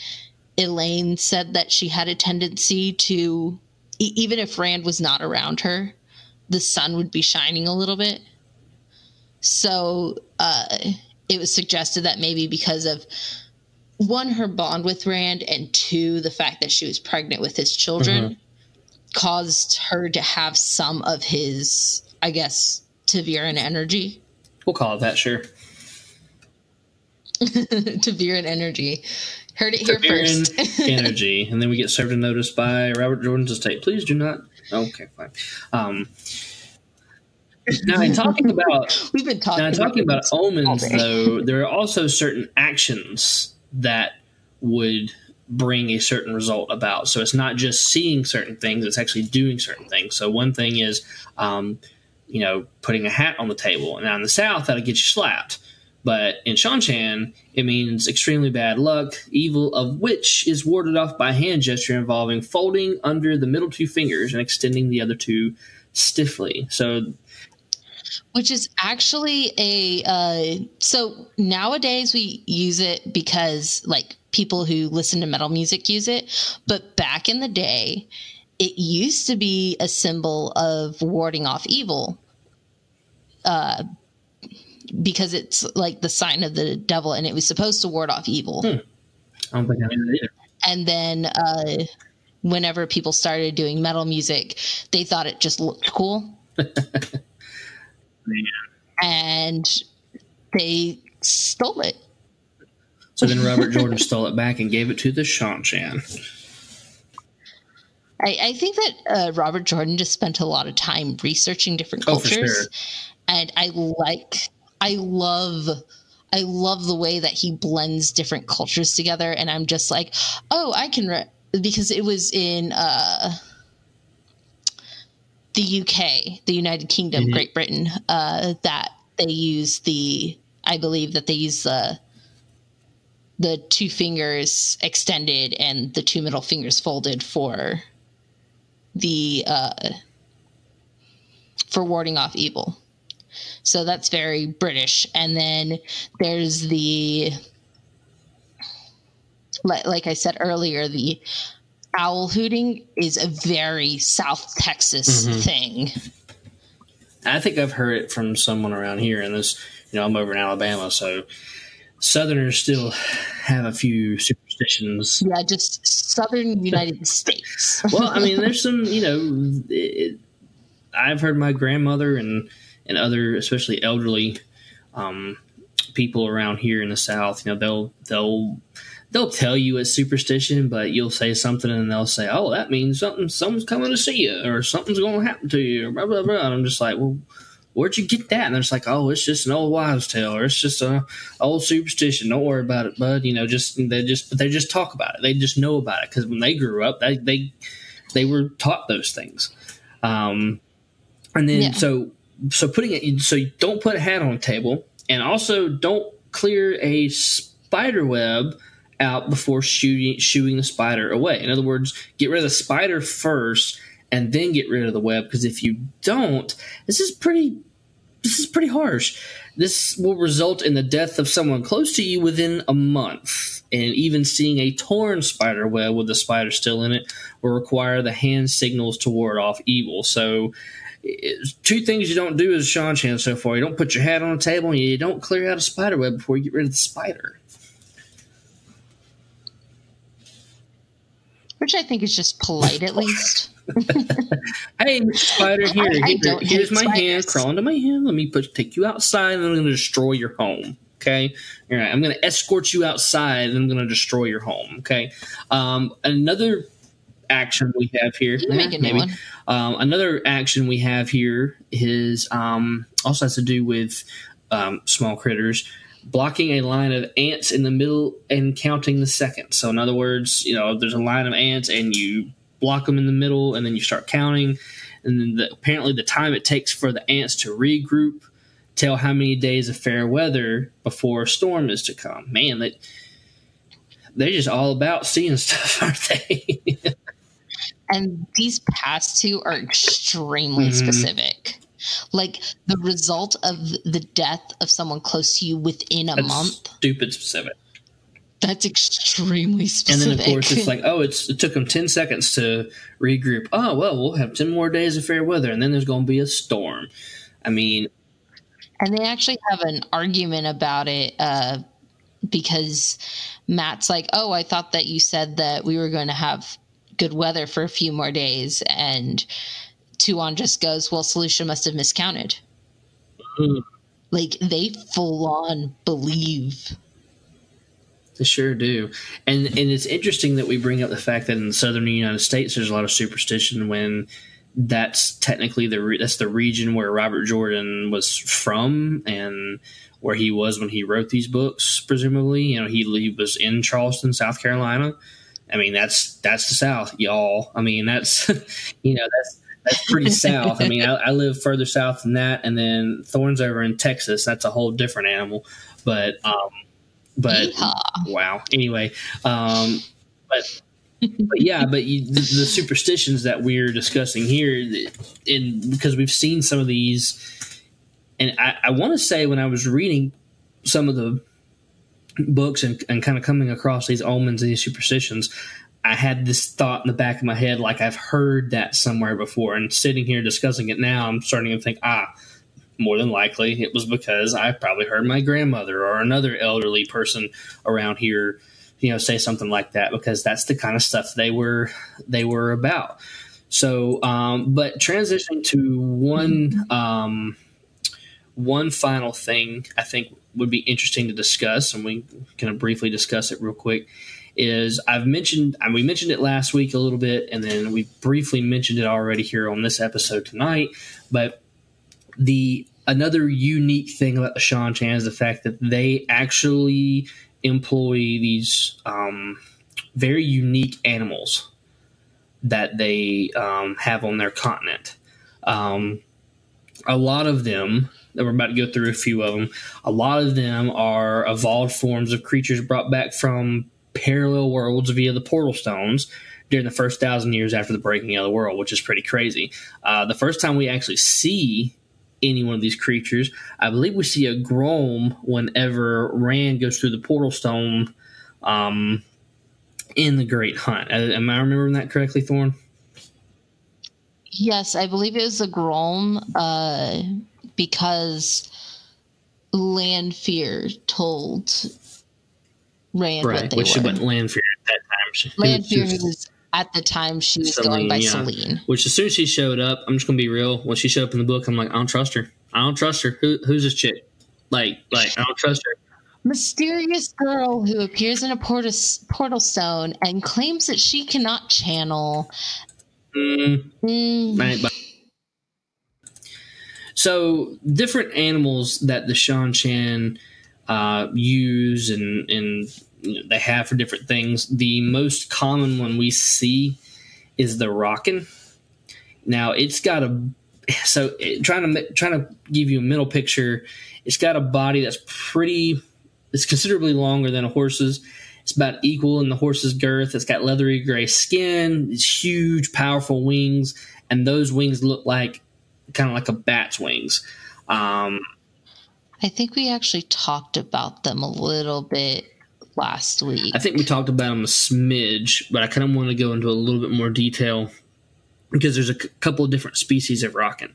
Elaine said that she had a tendency to, even if Rand was not around her, the sun would be shining a little bit. So it was suggested that maybe because of, one, her bond with Rand, and two, the fact that she was pregnant with his children caused her to have some of his, I guess, Ta'Veren energy. We'll call it that, sure. Ta'Veren energy. Heard it here first. energy. And then we get served a notice by Robert Jordan's estate. Please do not. Okay, fine. Now, in talking about we've been talking about omens, though, there are also certain actions that would bring a certain result about. So it's not just seeing certain things, it's actually doing certain things. So one thing is, putting a hat on the table. And now in the South, that'll get you slapped. But in Seanchan, it means extremely bad luck, evil of which is warded off by a hand gesture involving folding under the middle two fingers and extending the other two stiffly. So, which is actually so nowadays we use it because like people who listen to metal music use it. But back in the day, it used to be a symbol of warding off evil. Because it's like the sign of the devil, and it was supposed to ward off evil. I don't think I knew that either. And then whenever people started doing metal music, they thought it just looked cool. And they stole it. So then Robert Jordan stole it back and gave it to the Seanchan. I think that Robert Jordan just spent a lot of time researching different cultures. For sure. And I love the way that he blends different cultures together. And I'm just like, oh, I can because it was in the UK, the United Kingdom, Great Britain, that they use I believe that they use the two fingers extended and the two middle fingers folded for warding off evil. So that's very British. And then there's like I said earlier, the owl hooting is a very South Texas thing. I think I've heard it from someone around here, and this, I'm over in Alabama, so Southerners still have a few superstitions. Yeah, just Southern United States. Well, I mean, there's some, I've heard my grandmother and other, especially elderly people around here in the South, they'll tell you it's superstition, but you'll say something and they'll say, oh, that means someone's coming to see you, or something's going to happen to you, or blah, blah, blah. And I'm just like, well, where'd you get that? And they're just like, oh, it's just an old wives' tale, or it's just an old superstition. Don't worry about it, bud. They just talk about it. They just know about it because when they grew up, they were taught those things. And then so putting it, so you don't put a hat on a table, and also don't clear a spider web out before shooing the spider away. In other words, get rid of the spider first and then get rid of the web, because if you don't, this is pretty harsh. This will result in the death of someone close to you within a month, and even seeing a torn spider web with the spider still in it will require the hand signals to ward off evil. So two things you don't do as Seanchan so far: you don't put your hat on a table, and you don't clear out a spider web before you get rid of the spider. Which I think is just polite, at least. Hey, Mr. Spider, here's my hand. Crawl into my hand. Let me take you outside, and I'm going to destroy your home. Okay? All right. I'm going to escort you outside, and I'm going to destroy your home. Okay? Another action we have here. Another action we have here is also has to do with small critters. Blocking a line of ants in the middle and counting the seconds. So in other words, there's a line of ants and you block them in the middle and then you start counting. And then apparently the time it takes for the ants to regroup tell how many days of fair weather before a storm is to come. Man, they're just all about seeing stuff, aren't they? And these past two are extremely specific. Like the result of the death of someone close to you within a month. Stupid specific. That's extremely specific. And then, of course, it's like, oh, it took them 10 seconds to regroup. Oh, well, we'll have 10 more days of fair weather, and then there's going to be a storm. I mean. And they actually have an argument about it because Matt's like, oh, I thought that you said that we were going to have good weather for a few more days. And Tuan just goes, well, Solution must have miscounted. Like, they full on believe. They sure do. And it's interesting that we bring up the fact that in the southern United States there's a lot of superstition, when that's technically that's the region where Robert Jordan was from and where he was when he wrote these books, presumably. He was in Charleston, South Carolina. I mean, that's the South, y'all. I mean, that's that's pretty South. I mean, I live further south than that, and then Thorne's over in Texas. That's a whole different animal. But Yeehaw. Wow. Anyway, but the superstitions that we're discussing here, because we've seen some of these, and I want to say when I was reading some of the books and kind of coming across these omens and these superstitions, I had this thought in the back of my head, like I've heard that somewhere before. And sitting here discussing it now, I'm starting to think, more than likely it was because I probably heard my grandmother or another elderly person around here, say something like that, because that's the kind of stuff they were about. So, but transitioning to one final thing I think would be interesting to discuss, and we can briefly discuss it real quick, is we mentioned it last week a little bit, and then we briefly mentioned it already here on this episode tonight, but another unique thing about the Seanchan is the fact that they actually employ these very unique animals that they have on their continent. A lot of them, that we're about to go through a few of them, a lot of them are evolved forms of creatures brought back from parallel worlds via the portal stones during the first 1,000 years after the breaking of the world, which is pretty crazy. The first time we actually see any one of these creatures, I believe we see a Grom whenever Rand goes through the portal stone in the Great Hunt. Am I remembering that correctly, Thorne? Yes, I believe it was a Grom because Lanfear told Rand what they which were. But Lanfear at that time. Lanfear was at the time she was going by Selene. Which as soon as she showed up, I'm just going to be real. When she showed up in the book, I'm like, I don't trust her. Who's this chick? Like I don't trust her. Mysterious girl who appears in a portal stone and claims that she cannot channel. So different animals that the Seanchan use and they have for different things. The most common one we see is the Rockin. Now it's got trying to give you a mental picture. It's got a body that's it's considerably longer than a horse's. It's about equal in the horse's girth. It's got leathery gray skin. It's huge, powerful wings, and those wings look like kind of like a bat's wings. I think we actually talked about them a little bit last week. I think we talked about them a smidge, but I kind of want to go into a little bit more detail because there's a couple of different species of Rockin.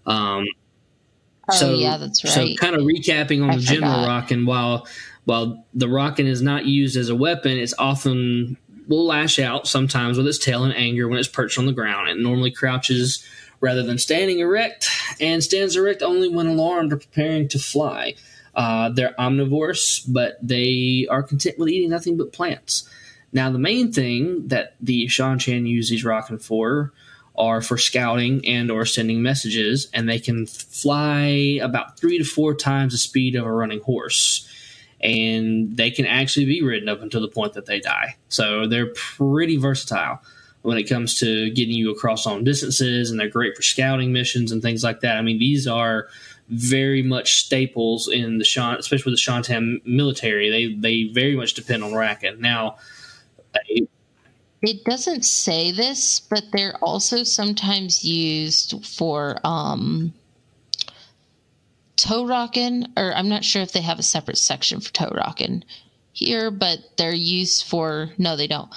Yeah, that's right. So kind of recapping on the general Rockin, while the Rockin is not used as a weapon, it's often will lash out sometimes with its tail in anger when it's perched on the ground. It normally crouches rather than standing erect, and stands erect only when alarmed or preparing to fly. They're omnivores, but they are content with eating nothing but plants. Now, the main thing that the Seanchan use these Rockin for are for scouting and or sending messages, and they can fly about 3 to 4 times the speed of a running horse. And they can actually be ridden up until the point that they die. So they're pretty versatile when it comes to getting you across long distances, and they're great for scouting missions and things like that. I mean, these are very much staples in especially with the Seanchan military. They very much depend on Rockin. Now, it doesn't say this, but they're also sometimes used for toe rockin', or I'm not sure if they have a separate section for toe rockin' here, but they're used for, no, they don't.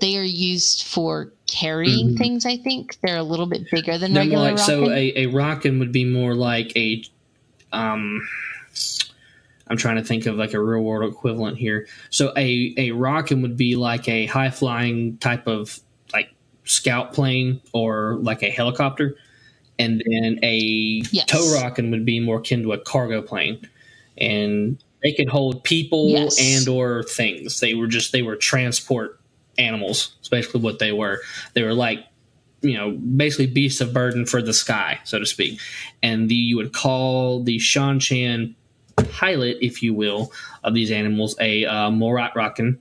They are used for carrying things, I think. They're a little bit bigger than regular rockin'. So a rockin' would be more like I'm trying to think of like a real world equivalent here. So a rockin' would be like a high flying type of like scout plane or like a helicopter. And then a tow rockin' would be more akin to a cargo plane. And they could hold people and or things. They were transport animals. That's basically what they were. They were like, basically beasts of burden for the sky, so to speak. And you would call the Seanchan pilot, if you will, of these animals a Morat Rockin'.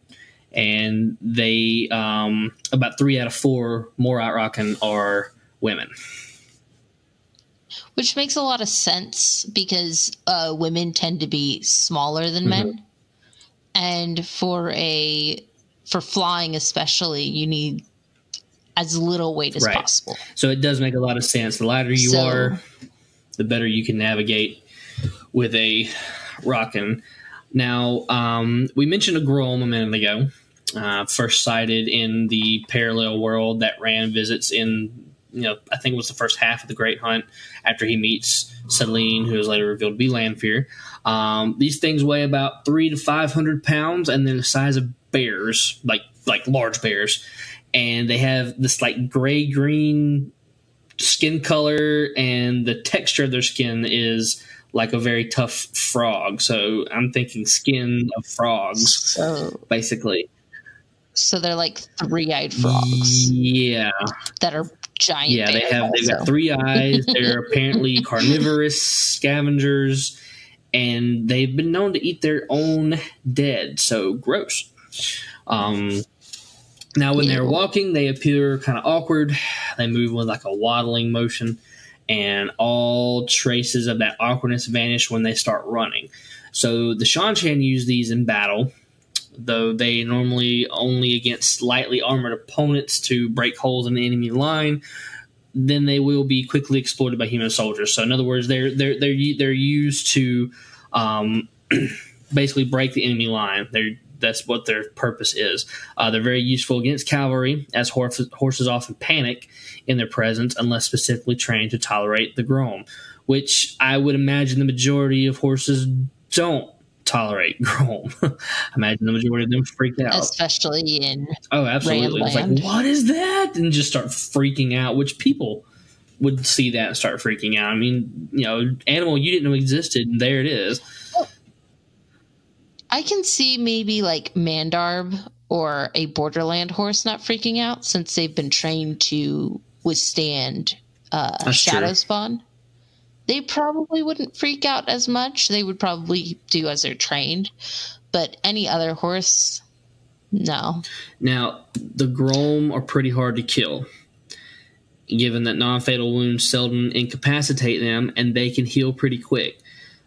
and they about 3 out of 4 more out rocking are women. Which makes a lot of sense because women tend to be smaller than men. And for flying especially, you need as little weight as possible. So it does make a lot of sense. The lighter you are, the better you can navigate with a rockin'. Now, we mentioned a Grom a minute ago. First sighted in the parallel world that Rand visits in, I think it was the first half of the Great Hunt after he meets Selene, who is later revealed to be Lanfear. These things weigh about 300 to 500 pounds, and they're the size of bears, like large bears. And they have this like gray-green skin color, and the texture of their skin is like a very tough frog. So I'm thinking skin of frogs, basically. So they're like 3-eyed frogs. Yeah. That are giant. Yeah, they've got 3 eyes. They're apparently carnivorous scavengers, and they've been known to eat their own dead. So gross. Now, when they're walking, they appear kind of awkward. They move with like a waddling motion, and all traces of that awkwardness vanish when they start running. So the Seanchan use these in battle, though they normally only against slightly armored opponents to break holes in the enemy line. Then they will be quickly exploited by human soldiers. So in other words, they're used to basically break the enemy line. That's what their purpose is. They're very useful against cavalry, as horses often panic in their presence unless specifically trained to tolerate the Grom, which I would imagine the majority of horses don't tolerate Grom. I imagine the majority of them freak out. Especially in absolutely. It's Randland. like, what is that? And just start freaking out, which people would see that and start freaking out. I mean, animal you didn't know existed, and there it is. I can see maybe like Mandarb or a Borderland horse not freaking out since they've been trained to withstand shadow spawn. They probably wouldn't freak out as much. They would probably do as they're trained. But any other horse, no. Now, the Grom are pretty hard to kill, given that non-fatal wounds seldom incapacitate them, and they can heal pretty quick.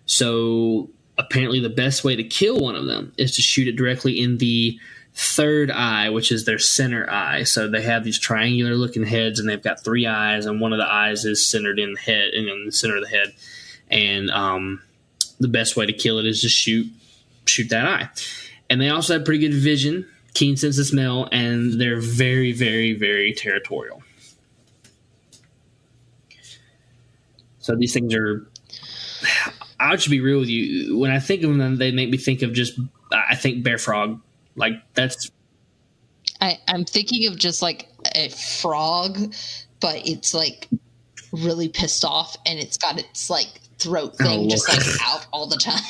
So apparently the best way to kill one of them is to shoot it directly in the third eye, which is their center eye. So they have these triangular looking heads, and they've got 3 eyes, and one of the eyes is centered in the head, in the center of the head. And the best way to kill it is just shoot that eye. And they also have pretty good vision, keen sense of smell, and they're very, very, very territorial. So these things are, I should be real with you. When I think of them, they make me think of I think bear frog. Like that's. I'm thinking of just like a frog, but it's like really pissed off, and it's got its like throat thing just like out all the time.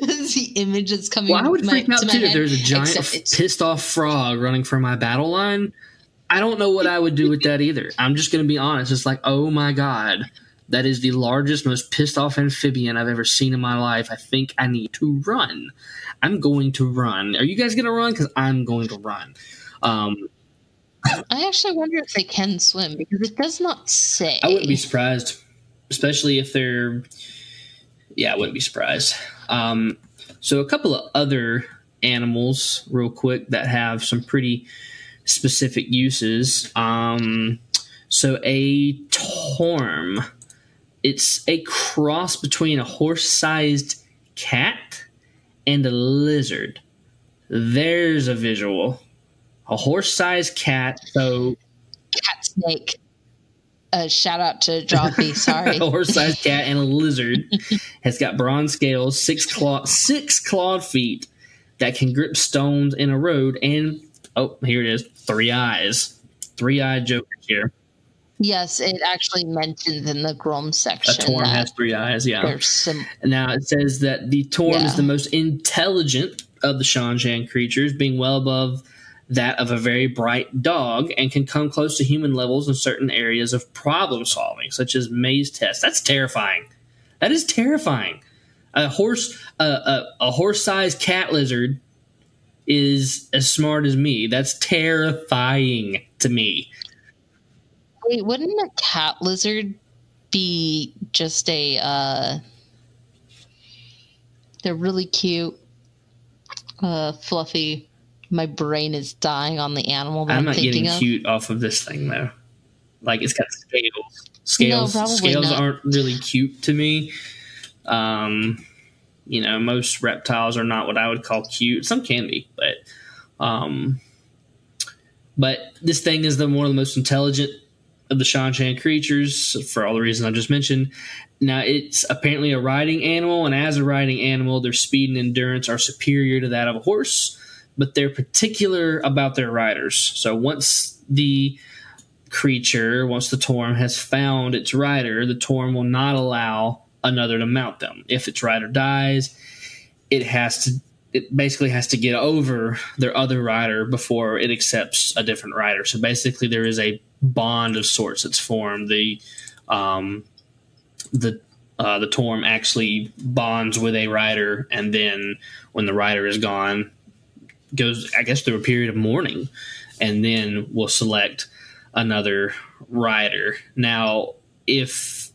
That's the image that's coming. Well, I would freak out too if there's a giant pissed off frog running for my battle line. I don't know what I would do with that either. I'm just going to be honest. It's like, oh my God. That is the largest, most pissed off amphibian I've ever seen in my life. I think I need to run. I'm going to run. Are you guys going to run? Because I'm going to run. I actually wonder if they can swim, because it does not say. I wouldn't be surprised, especially if they're. Yeah, I wouldn't be surprised. So a couple of other animals, real quick, that have some pretty specific uses. So a Thorne. It's a cross between a horse-sized cat and a lizard. There's a visual. A horse-sized cat. So cat snake. Shout out to Joffy. Sorry. A horse-sized cat and a lizard has got bronze scales, six clawed feet that can grip stones in a road, and here it is, 3 eyes. 3-eyed Joker here. Yes, it actually mentions in the Grom section. A Thorne has 3 eyes, yeah. Now it says that the Thorne is the most intelligent of the Seanchan creatures, being well above that of a very bright dog, and can come close to human levels in certain areas of problem solving, such as maze tests. That's terrifying. That is terrifying. A horse-sized cat lizard is as smart as me. That's terrifying to me. Wait, wouldn't a cat lizard be just they're really cute, fluffy. My brain is dying on the animal that I'm not thinking getting cute off of this thing, though. Like, it's got scales. No, scales not. Aren't really cute to me. Most reptiles are not what I would call cute. Some can be, but this thing is one of the most intelligent of the Seanchan creatures for all the reasons I just mentioned. Now, it's apparently a riding animal, and as a riding animal, their speed and endurance are superior to that of a horse, but they're particular about their riders. So once the Thorne has found its rider, the Thorne will not allow another to mount them. If its rider dies, it basically has to get over their other rider before it accepts a different rider. So basically there is a bond of sorts that's formed. The Thorne actually bonds with a rider, and then when the rider is gone, goes, I guess, through a period of mourning, and then will select another rider. Now, if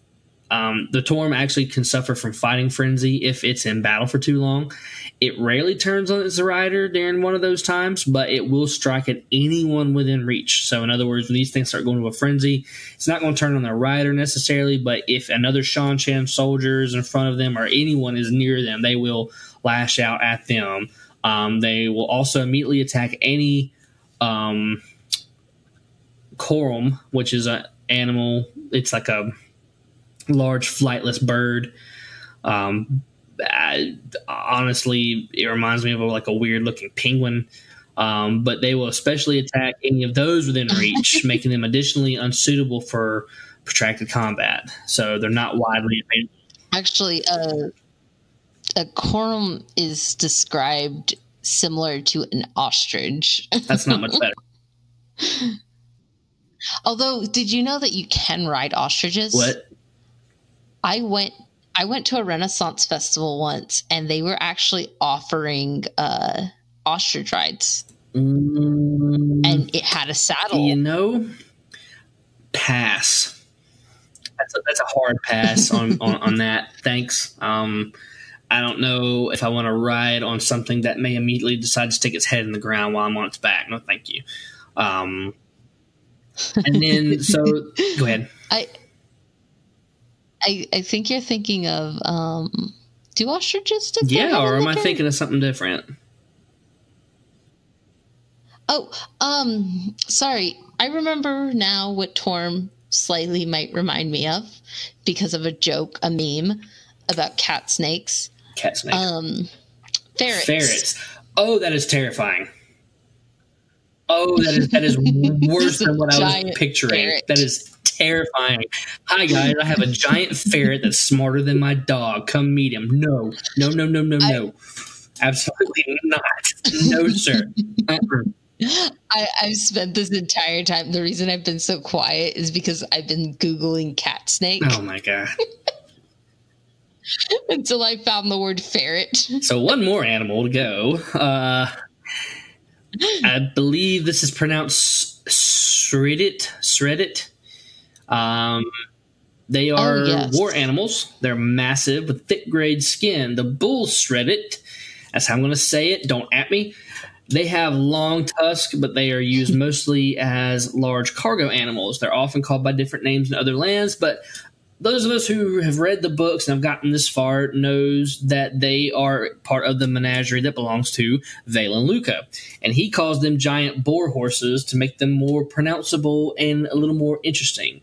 the Thorne actually can suffer from fighting frenzy if it's in battle for too long. It rarely turns on its rider during one of those times, but it will strike at anyone within reach. So in other words, when these things start going to a frenzy, it's not going to turn on their rider necessarily, but if another Seanchan soldier is in front of them or anyone is near them, they will lash out at them. They will also immediately attack any corum, which is an animal. It's like a large flightless bird. Honestly, it reminds me of like a weird looking penguin. But they will especially attack any of those within reach, making them additionally unsuitable for protracted combat. So they're not widely available. Actually, a corum is described similar to an ostrich. That's not much better. Although, did you know that you can ride ostriches? What? I went to a Renaissance festival once, and they were actually offering ostrich rides. And it had a saddle. Pass. That's a hard pass on that. Thanks. I don't know if I want to ride on something that may immediately decide to stick its head in the ground while I'm on its back. No, thank you. And then, so go ahead. I think you're thinking of do ostriches stick their head or in am I thinking of something different? Oh, sorry. I remember now what Thorne slightly might remind me of because of a joke, a meme about cat snakes. Cat snakes. Ferrets. Ferrets. Oh, that is terrifying. Oh, that is worse than what I was picturing. Ferret. That is terrifying. Hi, guys. I have a giant ferret that's smarter than my dog. Come meet him. No. Absolutely not. No, sir. I've spent this entire time. The reason I've been so quiet is because I've been Googling cat snake. Oh, my God. Until I found the word ferret. So one more animal to go. I believe this is pronounced shreddit. They are war animals. They're massive with thick grayed skin. The bull shreddit. That's how I'm going to say it. Don't at me. They have long tusks, but they are used mostly as large cargo animals. They're often called by different names in other lands, but those of us who have read the books and have gotten this far knows that they are part of the menagerie that belongs to Valen Luca. And he calls them giant boar horses to make them more pronounceable and a little more interesting.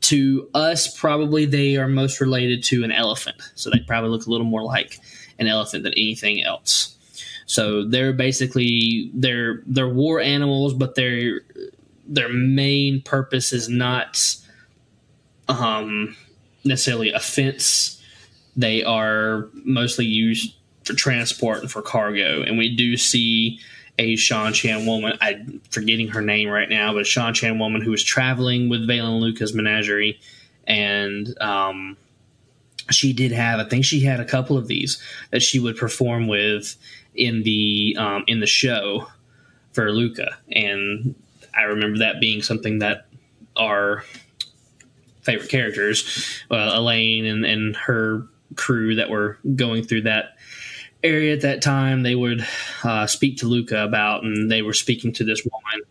To us, probably they are most related to an elephant. So they probably look a little more like an elephant than anything else. So they're basically, they're war animals, but their main purpose is not necessarily a fence. They are mostly used for transport and for cargo. And we do see a Seanchan woman, I'm forgetting her name right now, but a Seanchan woman who was traveling with Valen Luca's menagerie, and she did have, I think she had a couple of these that she would perform with in the show for Luca. And I remember that being something that our favorite characters, Elaine and her crew that were going through that area at that time, they would speak to Luca about, and they were speaking to this woman.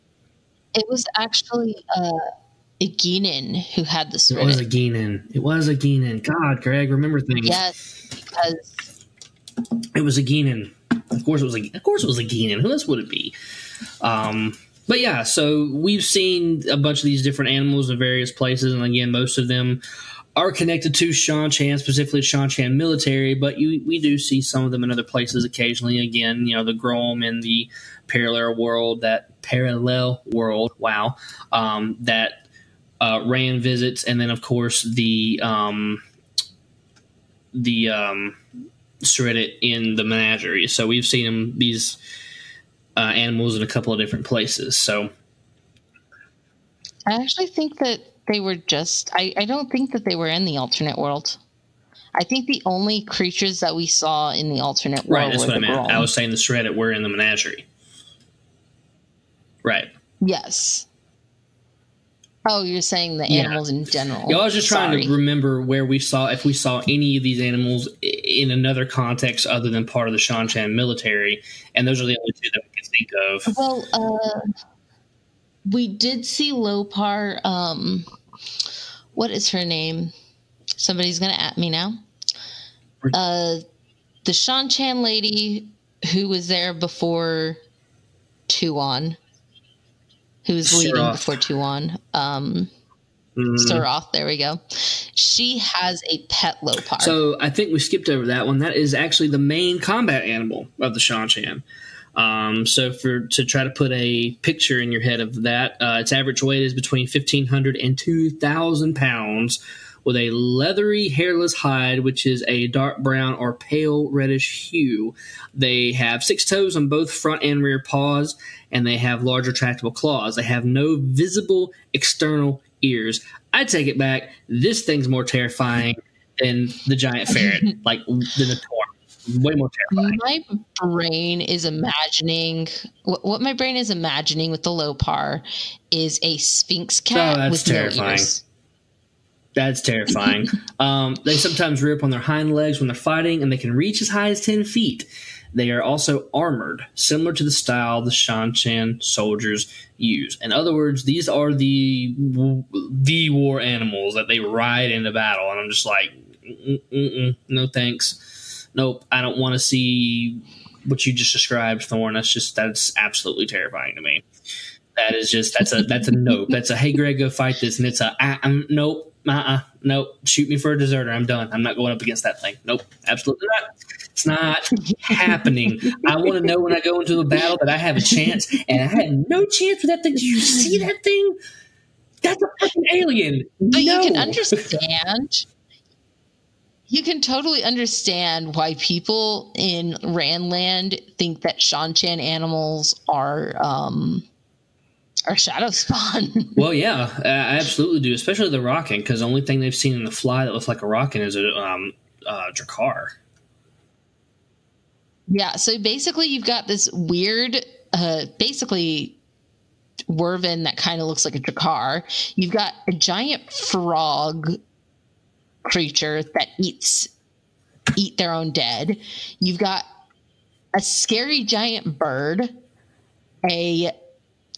It was actually Aegeanin who had the sword. It was Aegeanin. God, Greg, remember things. Yes, because it was Aegeanin. Of course it was Aegeanin. Who else would it be? But yeah, so we've seen a bunch of these different animals in various places, and again, most of them are connected to Seanchan, specifically Seanchan military, but we do see some of them in other places occasionally. Again, the Grom in the parallel world, that Rand visits, and then of course the Seredit in the menagerie. So we've seen these animals in a couple of different places. So I actually think that they were just, I don't think that they were in the alternate world. I think the only creatures that we saw in the alternate world that's were what I meant. Grom. I was saying the Seredit were in the menagerie. Right. Yes. Oh, you're saying the animals in general. Yeah, I was just trying to remember where if we saw any of these animals in another context other than part of the Seanchan military, and those are the only two that we can think of. Well, we did see Lopar. What is her name? Somebody's going to at me now. The Seanchan lady who was there before Tuon. Who was leading before Tuon. Suroth, there we go. She has a pet Lopar. So I think we skipped over that one. That is actually the main combat animal of the Seanchan. So to try to put a picture in your head of that, its average weight is between 1,500 and 2,000 pounds, with a leathery, hairless hide, which is a dark brown or pale reddish hue. They have 6 toes on both front and rear paws, and they have large retractable claws. They have no visible external ears. I take it back. This thing's more terrifying than the giant ferret, than the Thorne. Way more terrifying. My brain is imagining what my brain is imagining with the Lopar is a Sphinx cat with terrifying. No ears. That's terrifying. They sometimes rear up on their hind legs when they're fighting, and they can reach as high as 10 feet. They are also armored, similar to the style the Seanchan soldiers use. In other words, these are the war animals that they ride into battle. And I'm just like, no thanks. Nope, I don't want to see what you just described, Thorne. That's absolutely terrifying to me. That is just, that's a nope. That's a, hey, Greg, go fight this. And it's a, nope. Nope. Shoot me for a deserter. I'm done. I'm not going up against that thing. Nope. Absolutely not. It's not happening. I want to know when I go into a battle that I have a chance, and I had no chance with that thing. Did you see that thing? That's a fucking alien. But you can understand. You can totally understand why people in Randland think that Seanchan animals are shadow spawn. Well, yeah, I absolutely do, especially the Rockin', because the only thing they've seen in the fly that looks like a Rockin' is a Drakkar. Yeah, so basically you've got this weird, basically Werven that kind of looks like a Drakkar. You've got a giant frog creature that eat their own dead. You've got a scary giant bird, a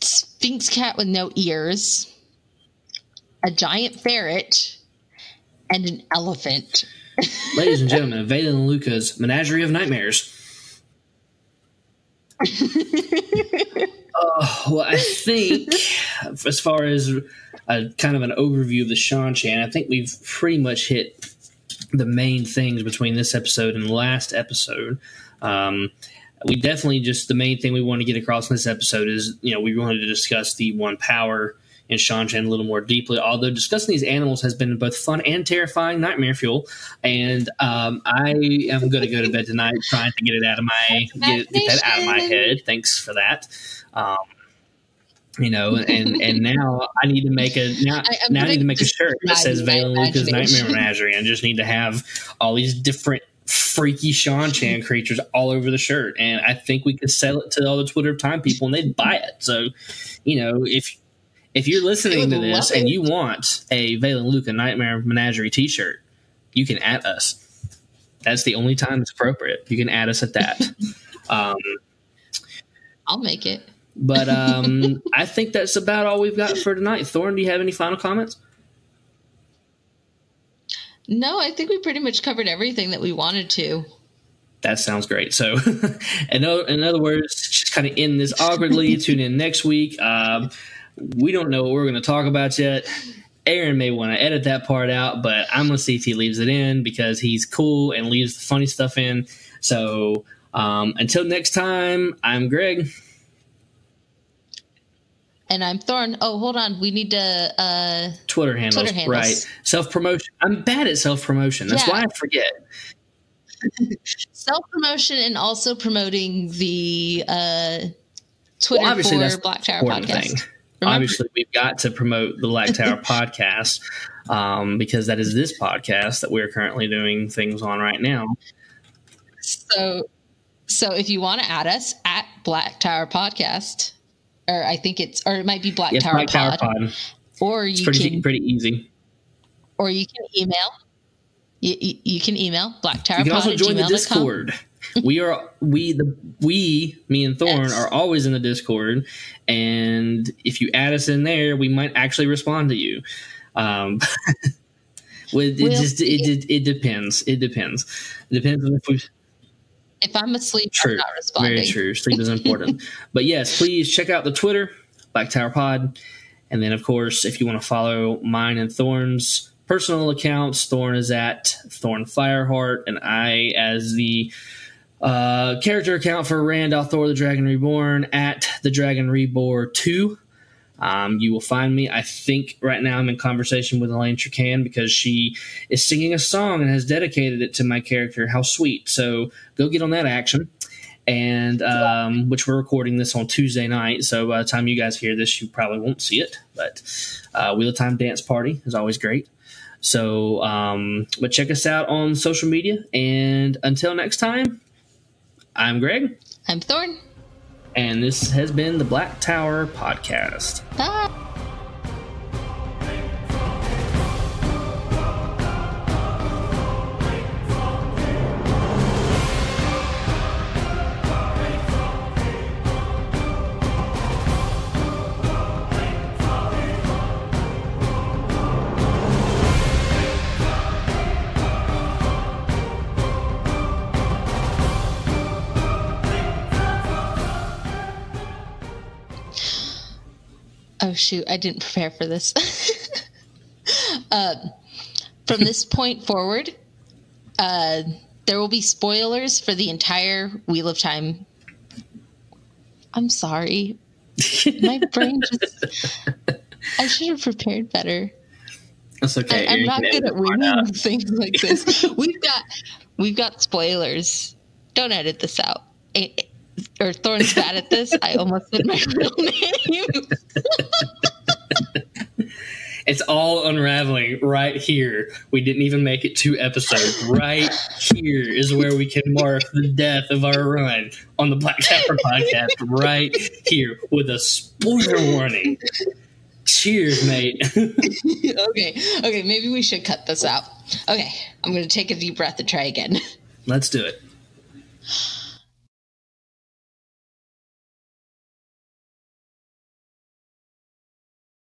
Sphinx cat with no ears, a giant ferret, and an elephant. Ladies and gentlemen, Valen and Luca's Menagerie of Nightmares. Well, I think as far as kind of an overview of the Seanchan, I think we've pretty much hit the main things between this episode and the last episode. We definitely just the main thing we want to get across in this episode is, we wanted to discuss the one power in Seanchan a little more deeply. Although discussing these animals has been both fun and terrifying nightmare fuel, and I am going to go to bed tonight trying to get that out of my head. Thanks for that. and now I need to make a now I need to make a shirt that says Valen Luca's Nightmare Menagerie, and just need to have all these different freaky Seanchan creatures all over the shirt. And I think we could sell it to all the Twitter of Time people, and they'd buy it. So, if you're listening to this and you want a Valen Luca Nightmare Menagerie T-shirt, you can add us. That's the only time it's appropriate. You can add us at that. I'll make it. But I think that's about all we've got for tonight. Thorne, do you have any final comments? No, I think we pretty much covered everything that we wanted to. That sounds great. So, in other words, just kind of end this awkwardly. Tune in next week. We don't know what we're going to talk about yet. Aaron may want to edit that part out, but I'm going to see if he leaves it in because he's cool and leaves the funny stuff in. So, until next time, I'm Greg. And I'm Thorne. Oh, hold on. We need to... Twitter handles. Right. Self-promotion. I'm bad at self-promotion. That's why I forget. Self-promotion and also promoting the Twitter for Black Tower Podcast. Obviously, we've got to promote the Black Tower Podcast because that is this podcast that we're currently doing things on right now. So if you want to add us at Black Tower Podcast... Or I think it might be Black Tower Pod. Or you can pretty easy. Or you can email. You can email blacktowerpod@gmail.com. You can also join the Discord. Me and Thorne are always in the Discord, and if you add us in there, we might actually respond to you. It depends. It depends on if I'm asleep, I'm not responding. Very true. Sleep is important. But yes, please check out the Twitter, Black Tower Pod. And then, of course, if you want to follow mine and Thorne's personal accounts, Thorne is at Thorne Fireheart, and I, as the character account for Randall Thor the Dragon Reborn, at the Dragon Reborn 2. You will find me. I think right now I'm in conversation with Elaine Trican because she is singing a song and has dedicated it to my character. How sweet. So go get on that action. And which we're recording this on Tuesday night. So by the time you guys hear this, you probably won't see it. But Wheel of Time Dance Party is always great. So but check us out on social media. And until next time, I'm Greg. I'm Thorne. And this has been the Black Tower Podcast. Bye. Oh, shoot. I didn't prepare for this. From this point forward, there will be spoilers for the entire Wheel of Time. I'm sorry. My brain just... I should have prepared better. That's okay. I'm not good at winging things like this. We've got spoilers. Don't edit this out. Or Thorne's bad at this. I almost said my real name. It's all unraveling right here. We didn't even make it 2 episodes. Right here is where we can mark the death of our run on the Black Tower Podcast. Right here with a spoiler warning. Cheers, mate. Okay, maybe we should cut this out. Okay, I'm going to take a deep breath and try again. Let's do it.